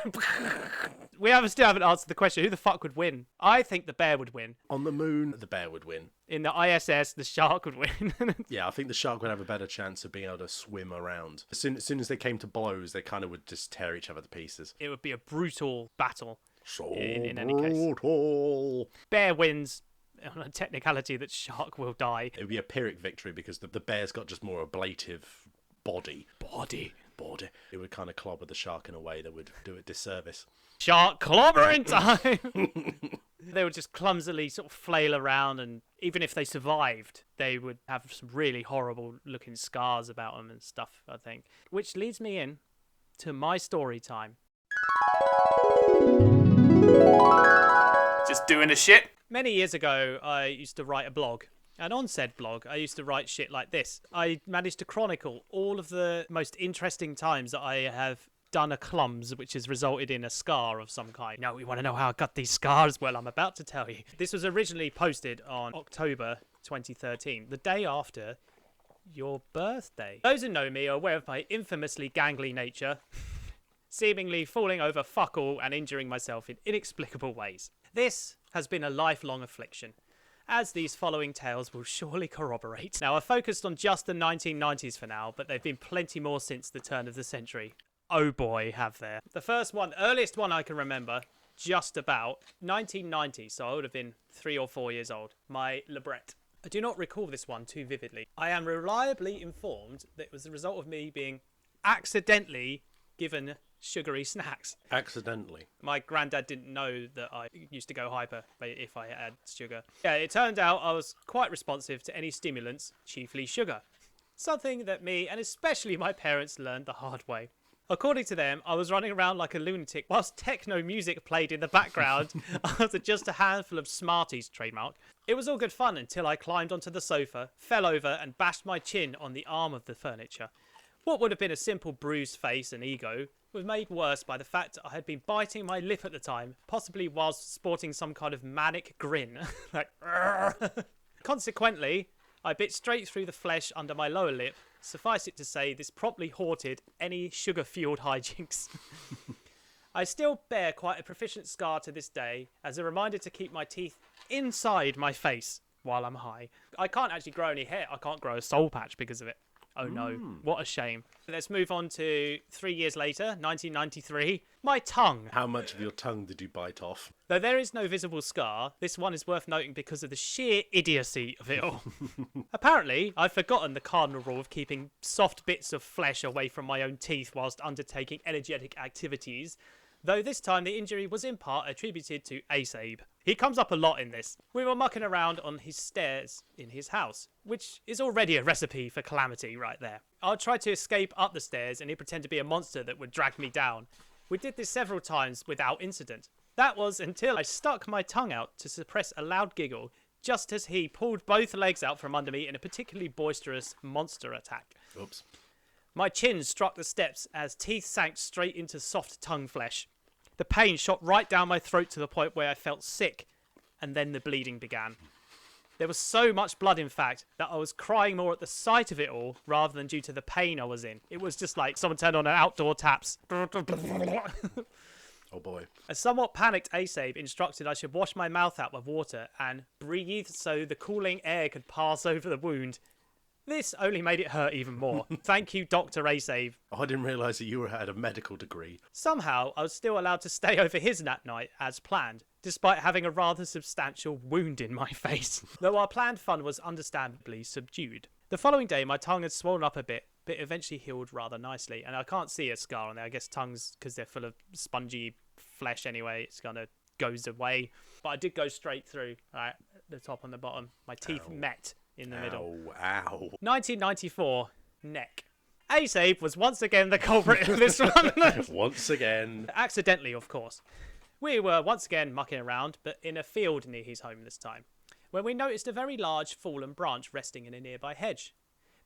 We still haven't answered the question. Who the fuck would win? I think the bear would win. On the moon, the bear would win. In the ISS, the shark would win. Yeah, I think the shark would have a better chance of being able to swim around. As soon as they came to blows, they kind of would just tear each other to pieces. It would be a brutal battle. So in any case. brutal. Bear wins on a technicality that shark will die. It would be a Pyrrhic victory because the bear's got just more ablative body. Body. It would kind of clobber the shark in a way that would do it disservice. Shark clobbering time! They would just clumsily sort of flail around, and even if they survived, they would have some really horrible looking scars about them and stuff, I think. Which leads me in to my story time. Just doing a shit. Many years ago, I used to write a blog. And on said blog, I used to write shit like this. I managed to chronicle all of the most interesting times that I have done a clumps, which has resulted in a scar of some kind. Now, you want to know how I got these scars? Well, I'm about to tell you. This was originally posted on October 2013, the day after your birthday. Those who know me are aware of my infamously gangly nature, seemingly falling over fuck all and injuring myself in inexplicable ways. This has been a lifelong affliction. as these following tales will surely corroborate. Now, I focused on just the 1990s for now, but there have been plenty more since the turn of the century. Oh boy, have there. The first one, earliest one I can remember, just about 1990, so I would have been 3 or 4 years old. My Lebrette. I do not recall this one too vividly. I am reliably informed that it was the result of me being accidentally given sugary snacks. Accidentally. My granddad didn't know that I used to go hyper if I had sugar. Yeah, it turned out I was quite responsive to any stimulants, chiefly sugar. Something that me, and especially my parents, learned the hard way. According to them, I was running around like a lunatic whilst techno music played in the background after just a handful of Smarties, trademark. It was all good fun until I climbed onto the sofa, fell over and bashed my chin on the arm of the furniture. What would have been a simple bruised face and ego was made worse by the fact that I had been biting my lip at the time, possibly whilst sporting some kind of manic grin. Like, consequently, I bit straight through the flesh under my lower lip. Suffice it to say, this promptly haunted any sugar-fueled hijinks. I still bear quite a proficient scar to this day as a reminder to keep my teeth inside my face while I'm high. I can't actually grow any hair. I can't grow a soul patch because of it. Oh no, what a shame. Let's move on to 3 years later, 1993. My tongue. How much of your tongue did you bite off? Though there is no visible scar, this one is worth noting because of the sheer idiocy of it all. Apparently, I've forgotten the cardinal rule of keeping soft bits of flesh away from my own teeth whilst undertaking energetic activities, though this time the injury was in part attributed to Abe. He comes up a lot in this. We were mucking around on his stairs in his house, which is already a recipe for calamity right there. I tried to escape up the stairs and he'd pretend to be a monster that would drag me down. We did this several times without incident. That was until I stuck my tongue out to suppress a loud giggle just as he pulled both legs out from under me in a particularly boisterous monster attack. Oops. My chin struck the steps as teeth sank straight into soft tongue flesh. The pain shot right down my throat to the point where I felt sick, and then the bleeding began. There was so much blood, in fact, that I was crying more at the sight of it all rather than due to the pain I was in. It was just like someone turned on an outdoor taps. Oh boy. A somewhat panicked Abe instructed I should wash my mouth out with water and breathe so the cooling air could pass over the wound. This only made it hurt even more. Thank you, Dr. Abe. Oh, I didn't realise that you had a medical degree. Somehow, I was still allowed to stay over his that night as planned, despite having a rather substantial wound in my face, though our planned fun was understandably subdued. The following day, my tongue had swollen up a bit, but eventually healed rather nicely, and I can't see a scar on there. I guess tongues, because they're full of spongy flesh anyway, it's kind of goes away. But I did go straight through, right, the top and the bottom. My teeth met in the middle. Ow. 1994, neck. Abe was once again the culprit of this one. Once again. Accidentally, of course. We were once again mucking around, but in a field near his home this time, when we noticed a very large fallen branch resting in a nearby hedge.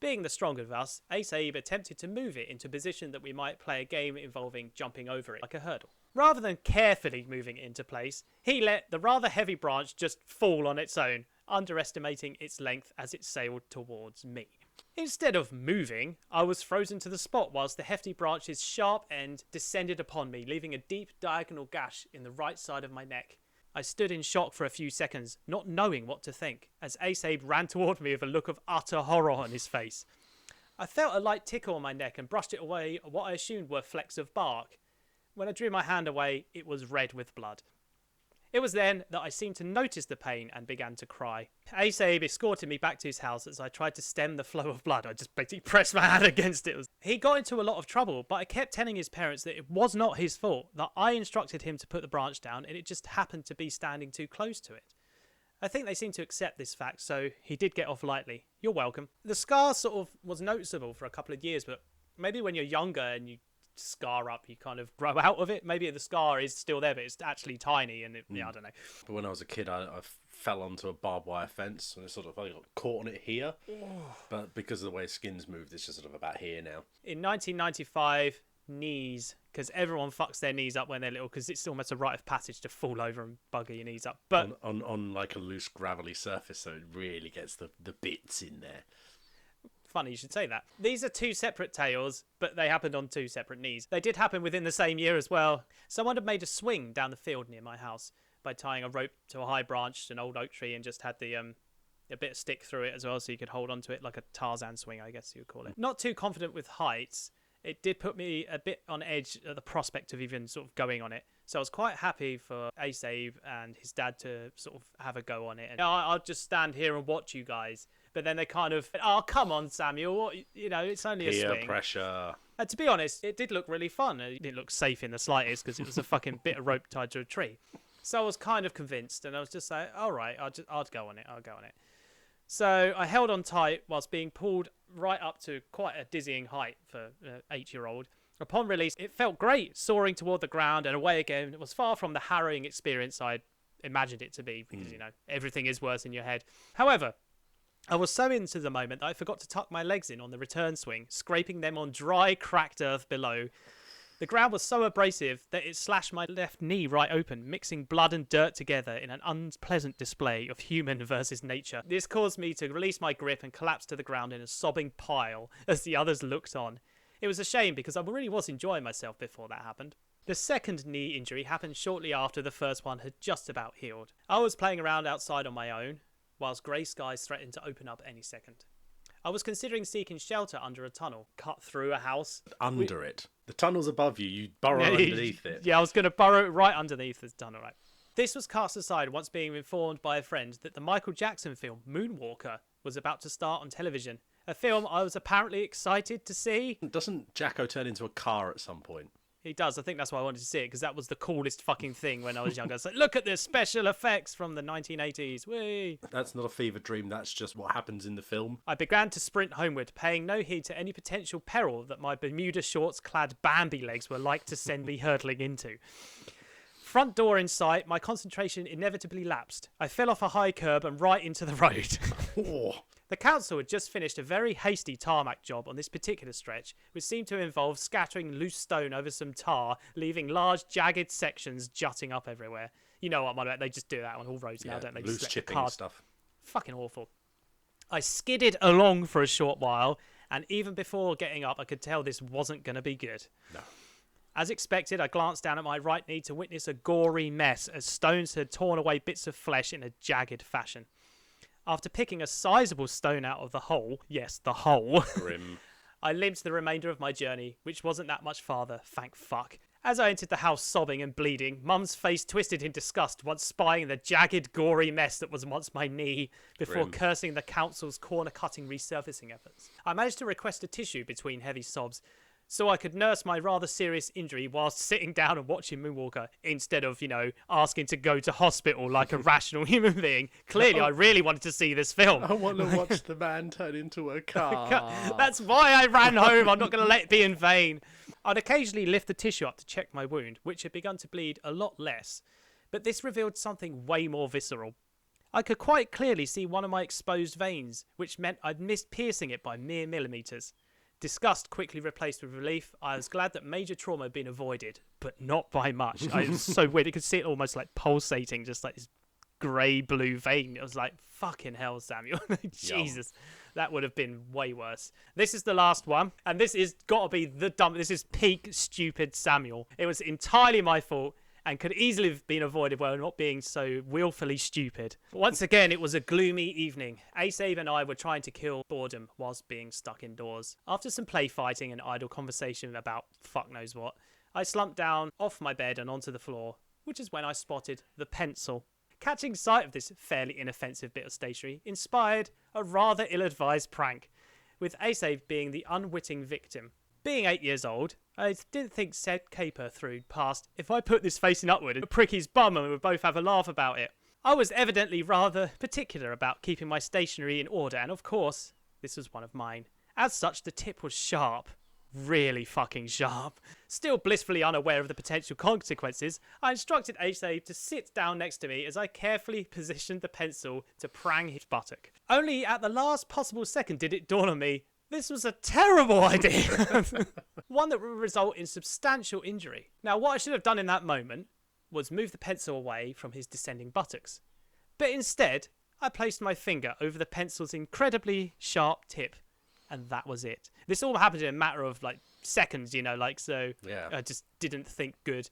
Being the stronger of us, Abe attempted to move it into a position that we might play a game involving jumping over it like a hurdle. Rather than carefully moving it into place, he let the rather heavy branch just fall on its own, underestimating its length as it sailed towards me. Instead of moving, I was frozen to the spot whilst the hefty branch's sharp end descended upon me, leaving a deep diagonal gash in the right side of my neck. I stood in shock for a few seconds, not knowing what to think, as Abe ran toward me with a look of utter horror on his face. I felt a light tickle on my neck and brushed it away what I assumed were flecks of bark. When I drew my hand away, it was red with blood. It was then that I seemed to notice the pain and began to cry. Abe escorted me back to his house as I tried to stem the flow of blood. I just basically pressed my hand against it. He got into a lot of trouble, but I kept telling his parents that it was not his fault, that I instructed him to put the branch down and it just happened to be standing too close to it. I think they seemed to accept this fact, so he did get off lightly. You're welcome. The scar sort of was noticeable for a couple of years, but maybe when you're younger and you scar up, you kind of grow out of it. Maybe the scar is still there, but it's actually tiny, and yeah, I don't know. But when I was a kid, I fell onto a barbed wire fence, and I got caught on it here. But because of the way skins moved, it's just sort of about here now. In 1995, knees, because everyone fucks their knees up when they're little, because it's almost a rite of passage to fall over and bugger your knees up. But on like a loose gravelly surface, so it really gets the bits in there. Funny you should say that. These are two separate tales, but they happened on two separate knees. They did happen within the same year as well. Someone had made a swing down the field near my house, by tying a rope to a high branch to an old oak tree and just had the a bit of stick through it as well so you could hold onto it like a Tarzan swing, I guess you would call it. Not too confident with heights. It did put me a bit on edge at the prospect of even sort of going on it. So I was quite happy for Asabe and his dad to sort of have a go on it. And I'll just stand here and watch you guys. But then they kind of, oh, come on, Samuel. You know, it's only a swing. Peer pressure. And to be honest, it did look really fun. It didn't look safe in the slightest because it was a fucking bit of rope tied to a tree. So I was kind of convinced. And I was just like, all right, I'll go on it. I'll go on it. So I held on tight whilst being pulled right up to quite a dizzying height for an 8-year-old. Upon release, it felt great, soaring toward the ground and away again. It was far from the harrowing experience I'd imagined it to be because, you know, everything is worse in your head. However, I was so into the moment that I forgot to tuck my legs in on the return swing, scraping them on dry, cracked earth below. The ground was so abrasive that it slashed my left knee right open, mixing blood and dirt together in an unpleasant display of human versus nature. This caused me to release my grip and collapse to the ground in a sobbing pile as the others looked on. It was a shame because I really was enjoying myself before that happened. The second knee injury happened shortly after the first one had just about healed. I was playing around outside on my own, whilst grey skies threatened to open up any second. I was considering seeking shelter under a tunnel, cut through a house. Under it. The tunnel's above you. You burrow underneath it. Yeah, I was going to burrow right underneath the tunnel, right? This was cast aside once being informed by a friend that the Michael Jackson film Moonwalker was about to start on television. A film I was apparently excited to see. Doesn't Jacko turn into a car at some point? He does. I think that's why I wanted to see it, because that was the coolest fucking thing when I was younger. It's like, look at this special effects from the 1980s. Whee! That's not a fever dream. That's just what happens in the film. I began to sprint homeward, paying no heed to any potential peril that my Bermuda shorts-clad Bambi legs were like to send me hurtling into. Front door in sight, my concentration inevitably lapsed. I fell off a high curb and right into the road. Oh. The council had just finished a very hasty tarmac job on this particular stretch, which seemed to involve scattering loose stone over some tar, leaving large jagged sections jutting up everywhere. You know what I'm on about, they just do that on all roads now, don't they? Loose Just let the chipping cars- stuff. Fucking awful. I skidded along for a short while, and even before getting up, I could tell this wasn't going to be good. No. As expected, I glanced down at my right knee to witness a gory mess as stones had torn away bits of flesh in a jagged fashion. After picking a sizable stone out of the hole, yes, the hole, Grim. I limped the remainder of my journey, which wasn't that much farther, thank fuck. As I entered the house sobbing and bleeding, Mum's face twisted in disgust once spying the jagged, gory mess that was once my knee, before Grim. cursing the council's corner-cutting resurfacing efforts. I managed to request a tissue between heavy sobs, so I could nurse my rather serious injury whilst sitting down and watching Moonwalker, instead of, asking to go to hospital like a rational human being. Clearly, I really wanted to see this film. I want to watch the man turn into a car. That's why I ran home. I'm not going to let it be in vain. I'd occasionally lift the tissue up to check my wound, which had begun to bleed a lot less. But this revealed something way more visceral. I could quite clearly see one of my exposed veins, which meant I'd missed piercing it by mere millimetres. Disgust quickly replaced with relief. I was glad that major trauma had been avoided, but not by much. It was so weird. You could see it almost like pulsating, just like this grey-blue vein. It was like, fucking hell, Samuel. Jesus, that would have been way worse. This is the last one, and this is got to be the dumb. This is peak stupid Samuel. It was entirely my fault, and could easily have been avoided while not being so willfully stupid. Once again, it was a gloomy evening. Asabe and I were trying to kill boredom whilst being stuck indoors. After some play fighting and idle conversation about fuck knows what, I slumped down off my bed and onto the floor, which is when I spotted the pencil. Catching sight of this fairly inoffensive bit of stationery inspired a rather ill-advised prank, with Asabe being the unwitting victim. Being 8 years old, I didn't think said caper through past if I put this facing upward and prick his bum and we'd both have a laugh about it. I was evidently rather particular about keeping my stationery in order, and of course, this was one of mine. As such, the tip was sharp. Really fucking sharp. Still blissfully unaware of the potential consequences, I instructed Asabe to sit down next to me as I carefully positioned the pencil to prang his buttock. Only at the last possible second did it dawn on me, this was a terrible idea. One that would result in substantial injury. Now, what I should have done in that moment was move the pencil away from his descending buttocks. But instead, I placed my finger over the pencil's incredibly sharp tip, and that was it. This all happened in a matter of, seconds, so Yeah. I just didn't think good.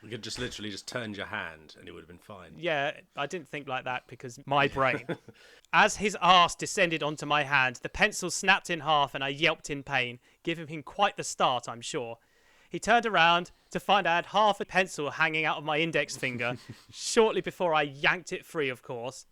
You could just literally just turn your hand and it would have been fine. Yeah, I didn't think like that because my brain. As his arse descended onto my hand, the pencil snapped in half and I yelped in pain, giving him quite the start, I'm sure. He turned around to find I had half a pencil hanging out of my index finger, shortly before I yanked it free, of course.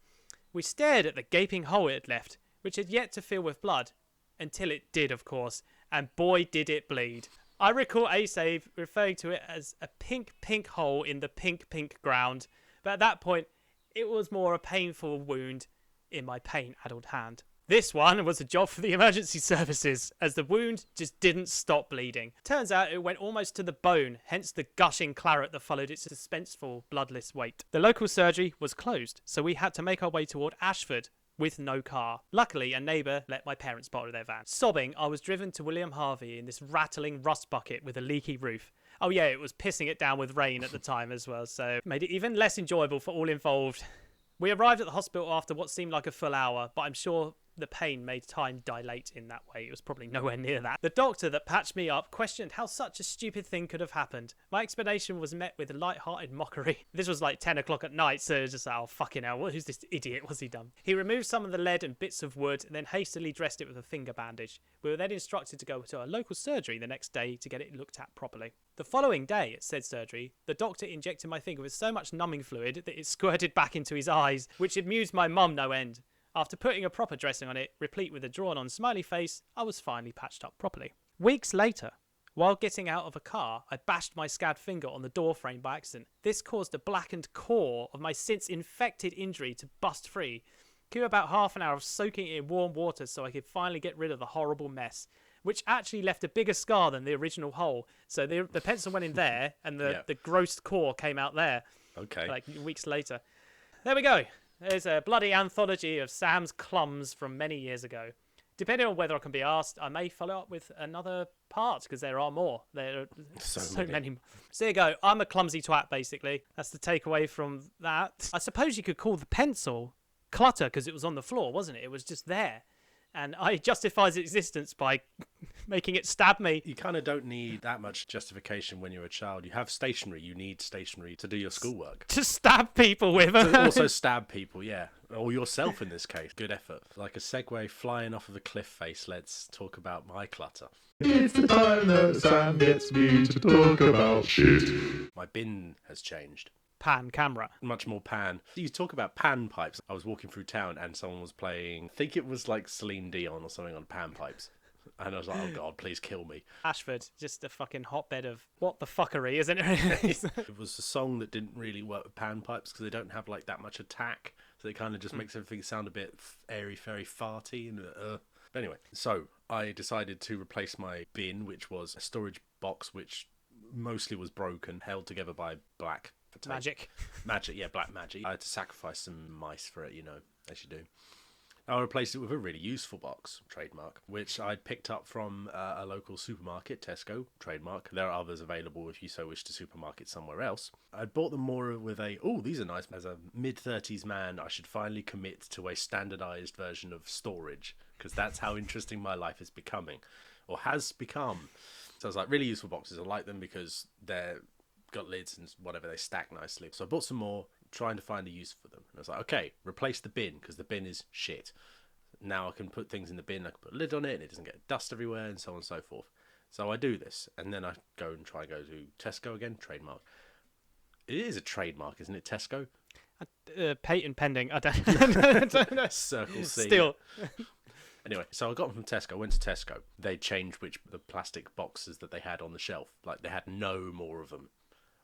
We stared at the gaping hole it had left, which had yet to fill with blood, until it did, of course, and boy did it bleed. I recall Asave referring to it as a pink hole in the pink ground, but at that point, it was more a painful wound in my pain-addled hand. This one was a job for the emergency services, as the wound just didn't stop bleeding. Turns out it went almost to the bone, hence the gushing claret that followed its suspenseful, bloodless weight. The local surgery was closed, so we had to make our way toward Ashford, with no car. Luckily, a neighbour let my parents borrow their van. Sobbing, I was driven to William Harvey in this rattling rust bucket with a leaky roof. Oh yeah, it was pissing it down with rain at the time as well, so it made it even less enjoyable for all involved. We arrived at the hospital after what seemed like a full hour, but I'm sure the pain made time dilate in that way. It was probably nowhere near that. The doctor that patched me up questioned how such a stupid thing could have happened. My explanation was met with light-hearted mockery. This was like 10 o'clock at night, so it was just like, oh, fucking hell, who's this idiot? What's he done? He removed some of the lead and bits of wood, and then hastily dressed it with a finger bandage. We were then instructed to go to a local surgery the next day to get it looked at properly. The following day at said surgery, the doctor injected my finger with so much numbing fluid that it squirted back into his eyes, which amused my mum no end. After putting a proper dressing on it, replete with a drawn-on smiley face, I was finally patched up properly. Weeks later, while getting out of a car, I bashed my scabbed finger on the door frame by accident. This caused the blackened core of my since infected injury to bust free. Cue about half an hour of soaking it in warm water so I could finally get rid of the horrible mess, which actually left a bigger scar than the original hole. So the pencil went in there, and the gross core came out there. Okay. Like weeks later. There we go. There's a bloody anthology of Sam's clums from many years ago. Depending on whether I can be asked, I may follow up with another part, because there are more. There are so many more. So there you go. I'm a clumsy twat, basically. That's the takeaway from that. I suppose you could call the pencil clutter, because it was on the floor, wasn't it? It was just there. And I justifies its existence by making it stab me. You kind of don't need that much justification when you're a child. You have stationery. You need stationery to do your schoolwork. To stab people with. To also stab people, yeah. Or yourself in this case. Good effort. Like a segue flying off of a cliff face, let's talk about my clutter. It's the time that Sam gets me to talk about shit. My bin has changed. Pan camera. Much more pan. You talk about pan pipes. I was walking through town and someone was playing, I think it was like Celine Dion or something on pan pipes. And I was like, oh God, please kill me. Ashford, just a fucking hotbed of what the fuckery, isn't it? It was a song that didn't really work with pan pipes because they don't have like that much attack. So it kind of just makes everything sound a bit airy, fairy, farty. And But anyway, so I decided to replace my bin, which was a storage box, which mostly was broken, held together by black Magic, yeah, black magic. I had to sacrifice some mice for it, as you do. I replaced it with a really useful box, trademark, which I'd picked up from a local supermarket, Tesco, trademark. There are others available if you so wish to supermarket somewhere else. I'd bought them more with these are nice. As a mid-30s man, I should finally commit to a standardised version of storage, because that's how interesting my life is becoming, or has become. So I was like, really useful boxes. I like them because they're got lids and whatever, they stack nicely. So I bought some more, trying to find a use for them. And I was like, okay, replace the bin, because the bin is shit. Now I can put things in the bin, I can put a lid on it, and it doesn't get dust everywhere, and so on and so forth. So I do this, and then I go to Tesco again, trademark. It is a trademark, isn't it, Tesco? Patent pending, I don't know. Circle C. Still. Anyway, so I got them from Tesco, went to Tesco. They changed the plastic boxes that they had on the shelf. Like, they had no more of them.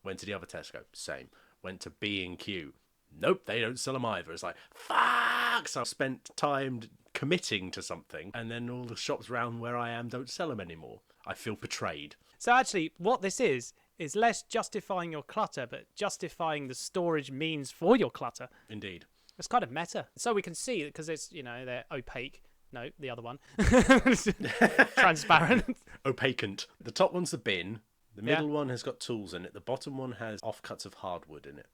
Went to the other Tesco, same. Went to B&Q. Nope, they don't sell them either. It's like, fuck! So I spent time committing to something, and then all the shops around where I am don't sell them anymore. I feel betrayed. So actually, what this is less justifying your clutter, but justifying the storage means for your clutter. Indeed. It's kind of meta. So we can see, because it's, they're opaque. No, the other one. Transparent. Opacant. The top one's the bin. The middle one has got tools in it. The bottom one has offcuts of hardwood in it.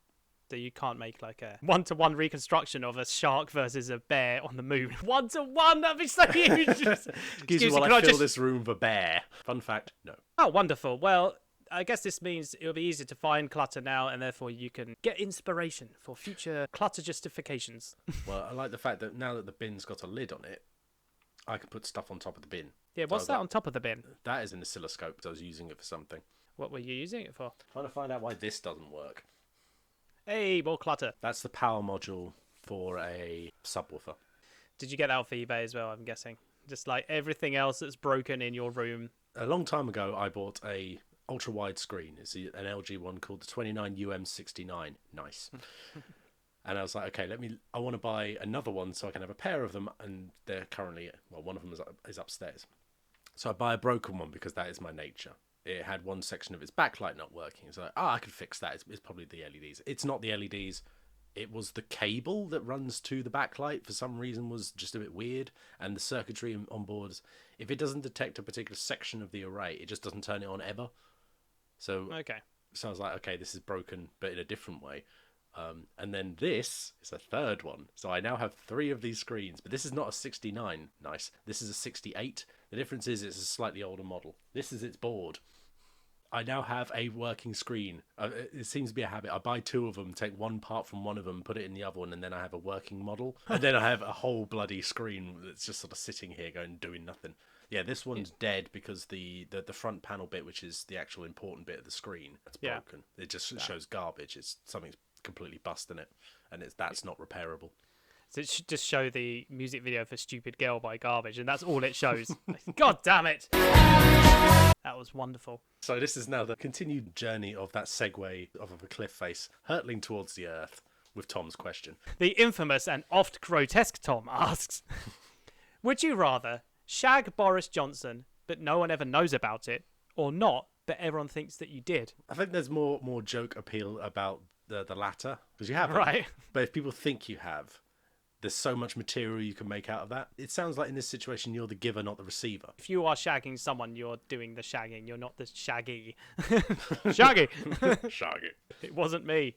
So you can't make like a one-to-one reconstruction of a shark versus a bear on the moon. One-to-one, that'd be so huge. Excuse me while I fill this room with a bear. Fun fact, no. Oh, wonderful. Well, I guess this means it'll be easier to find clutter now, and therefore you can get inspiration for future clutter justifications. Well, I like the fact that now that the bin's got a lid on it, I can put stuff on top of the bin. Yeah, what's that on top of the bin? That is an oscilloscope. I was using it for something. What were you using it for? Trying to find out why this doesn't work. Hey, more clutter. That's the power module for a subwoofer. Did you get that off eBay as well, I'm guessing? Just like everything else that's broken in your room. A long time ago, I bought a ultra-wide screen. It's an LG one called the 29UM69. Nice. And I was like, okay, I want to buy another one so I can have a pair of them. And they're currently, well, one of them is upstairs. So I buy a broken one because that is my nature. It had one section of its backlight not working. So I could fix that. It's probably the LEDs. It's not the LEDs. It was the cable that runs to the backlight for some reason was just a bit weird. And the circuitry on board, if it doesn't detect a particular section of the array, it just doesn't turn it on ever. So I was like, okay, this is broken, but in a different way. And then this is a third one. So I now have 3 of these screens, but this is not a 69. Nice. This is a 68. The difference is it's a slightly older model. This is its board. I now have a working screen. It seems to be a habit. I buy 2 of them, take one part from one of them, put it in the other one, and then I have a working model. And then I have a whole bloody screen that's just sort of sitting here doing nothing. Yeah, this one's dead because the front panel bit, which is the actual important bit of the screen, that's broken. It just shows garbage. It's something's completely busting it, and that's not repairable. So it should just show the music video for Stupid Girl by Garbage, and that's all it shows. God damn it! That was wonderful. So this is now the continued journey of that segue of a cliff face hurtling towards the earth with Tom's question. The infamous and oft grotesque Tom asks, would you rather shag Boris Johnson but no one ever knows about it, or not but everyone thinks that you did? I think there's more joke appeal about the latter, because you haven't. Right. But if people think you have, there's so much material you can make out of that. It sounds like in this situation you're the giver, not the receiver. If you are shagging someone, you're doing the shagging. You're not the shaggy. Shaggy. Shaggy. It wasn't me.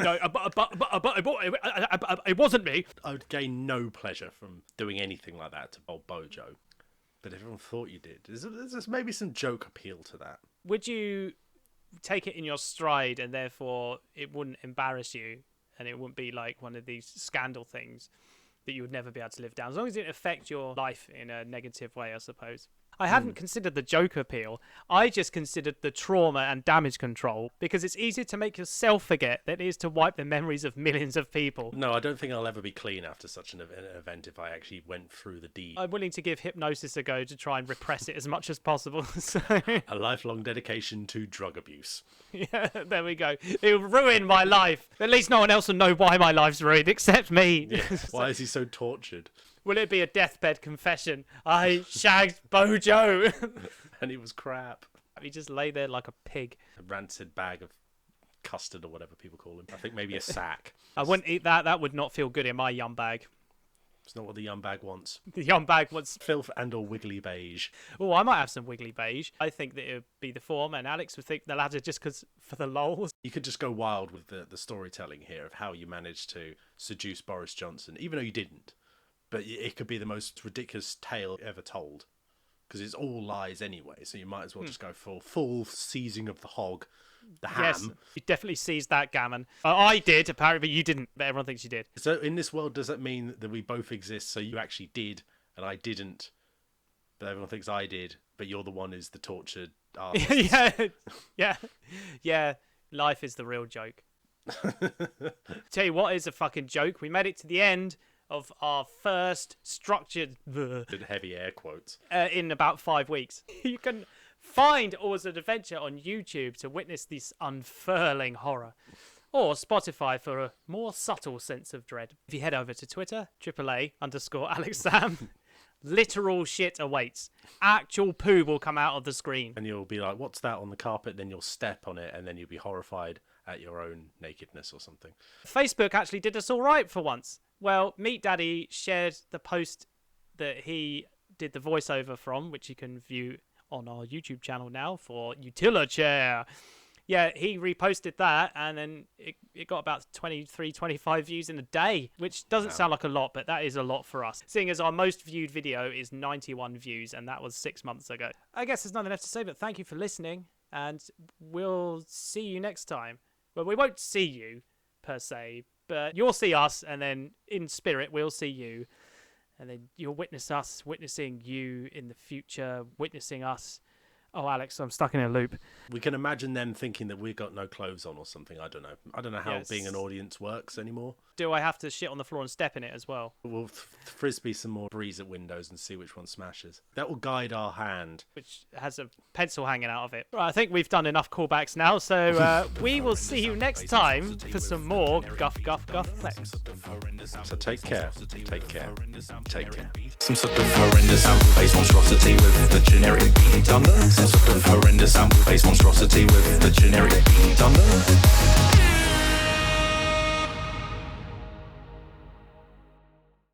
No, it wasn't me. I would gain no pleasure from doing anything like that to old Bojo. But everyone thought you did. There's maybe some joke appeal to that. Would you take it in your stride and therefore it wouldn't embarrass you? And it wouldn't be like one of these scandal things that you would never be able to live down, as long as it didn't affect your life in a negative way, I suppose. I hadn't considered the joke appeal. I just considered the trauma and damage control, because it's easier to make yourself forget than it is to wipe the memories of millions of people. No, I don't think I'll ever be clean after such an event if I actually went through the deed. I'm willing to give hypnosis a go to try and repress it as much as possible. So, a lifelong dedication to drug abuse. Yeah, there we go. It will ruin my life. At least no one else will know why my life's ruined except me. Yeah. Why is he so tortured? Will it be a deathbed confession? I shagged Bojo. And he was crap. He just lay there like a pig. A rancid bag of custard or whatever people call him. I think maybe a sack. I wouldn't eat that. That would not feel good in my yum bag. It's not what the yum bag wants. The yum bag wants filth and or wiggly beige. Oh, I might have some wiggly beige. I think that it would be the form, and Alex would think the latter just because for the lols. You could just go wild with the storytelling here of how you managed to seduce Boris Johnson, even though you didn't. But it could be the most ridiculous tale ever told, because it's all lies anyway. So you might as well just go for full seizing of the hog, the ham. Yes, you definitely seized that gammon. I did, apparently, but you didn't. But everyone thinks you did. So in this world, does that mean that we both exist? So you actually did, and I didn't, but everyone thinks I did. But you're the one who's the tortured artist. Yeah. Life is the real joke. Tell you what is a fucking joke. We made it to the end of our first structured heavy air quotes in about 5 weeks. You can find Always an Adventure on YouTube to witness this unfurling horror, or Spotify for a more subtle sense of dread. If you head over to Twitter, AAA_AlexSam, literal shit awaits. Actual poo will come out of the screen. And you'll be like, what's that on the carpet? Then you'll step on it and then you'll be horrified at your own nakedness or something. Facebook actually did us all right for once. Well, Meat Daddy shared the post that he did the voiceover from, which you can view on our YouTube channel now for Utilichair. Yeah, he reposted that, and then it got about 23, 25 views in a day, which doesn't sound like a lot, but that is a lot for us, seeing as our most viewed video is 91 views, and that was 6 months ago. I guess there's nothing left to say, but thank you for listening. and we'll see you next time. Well, we won't see you, per se, but you'll see us, and then in spirit, we'll see you. And then you'll witness us, witnessing you in the future, witnessing us. Oh, Alex, I'm stuck in a loop. We can imagine them thinking that we've got no clothes on or something. I don't know. I don't know how Yes. being an audience works anymore. Do I have to shit on the floor and step in it as well? We'll frisbee some more breeze at windows and see which one smashes. That will guide our hand. Which has a pencil hanging out of it. Right, I think we've done enough callbacks now, so we will see you next time for some more Guff Guff Guff Flex. So take care. Take care. Take care. Some sort of horrendous sample-based monstrosity with the generic beat under. Some sort of horrendous sample-based monstrosity with the generic beat under.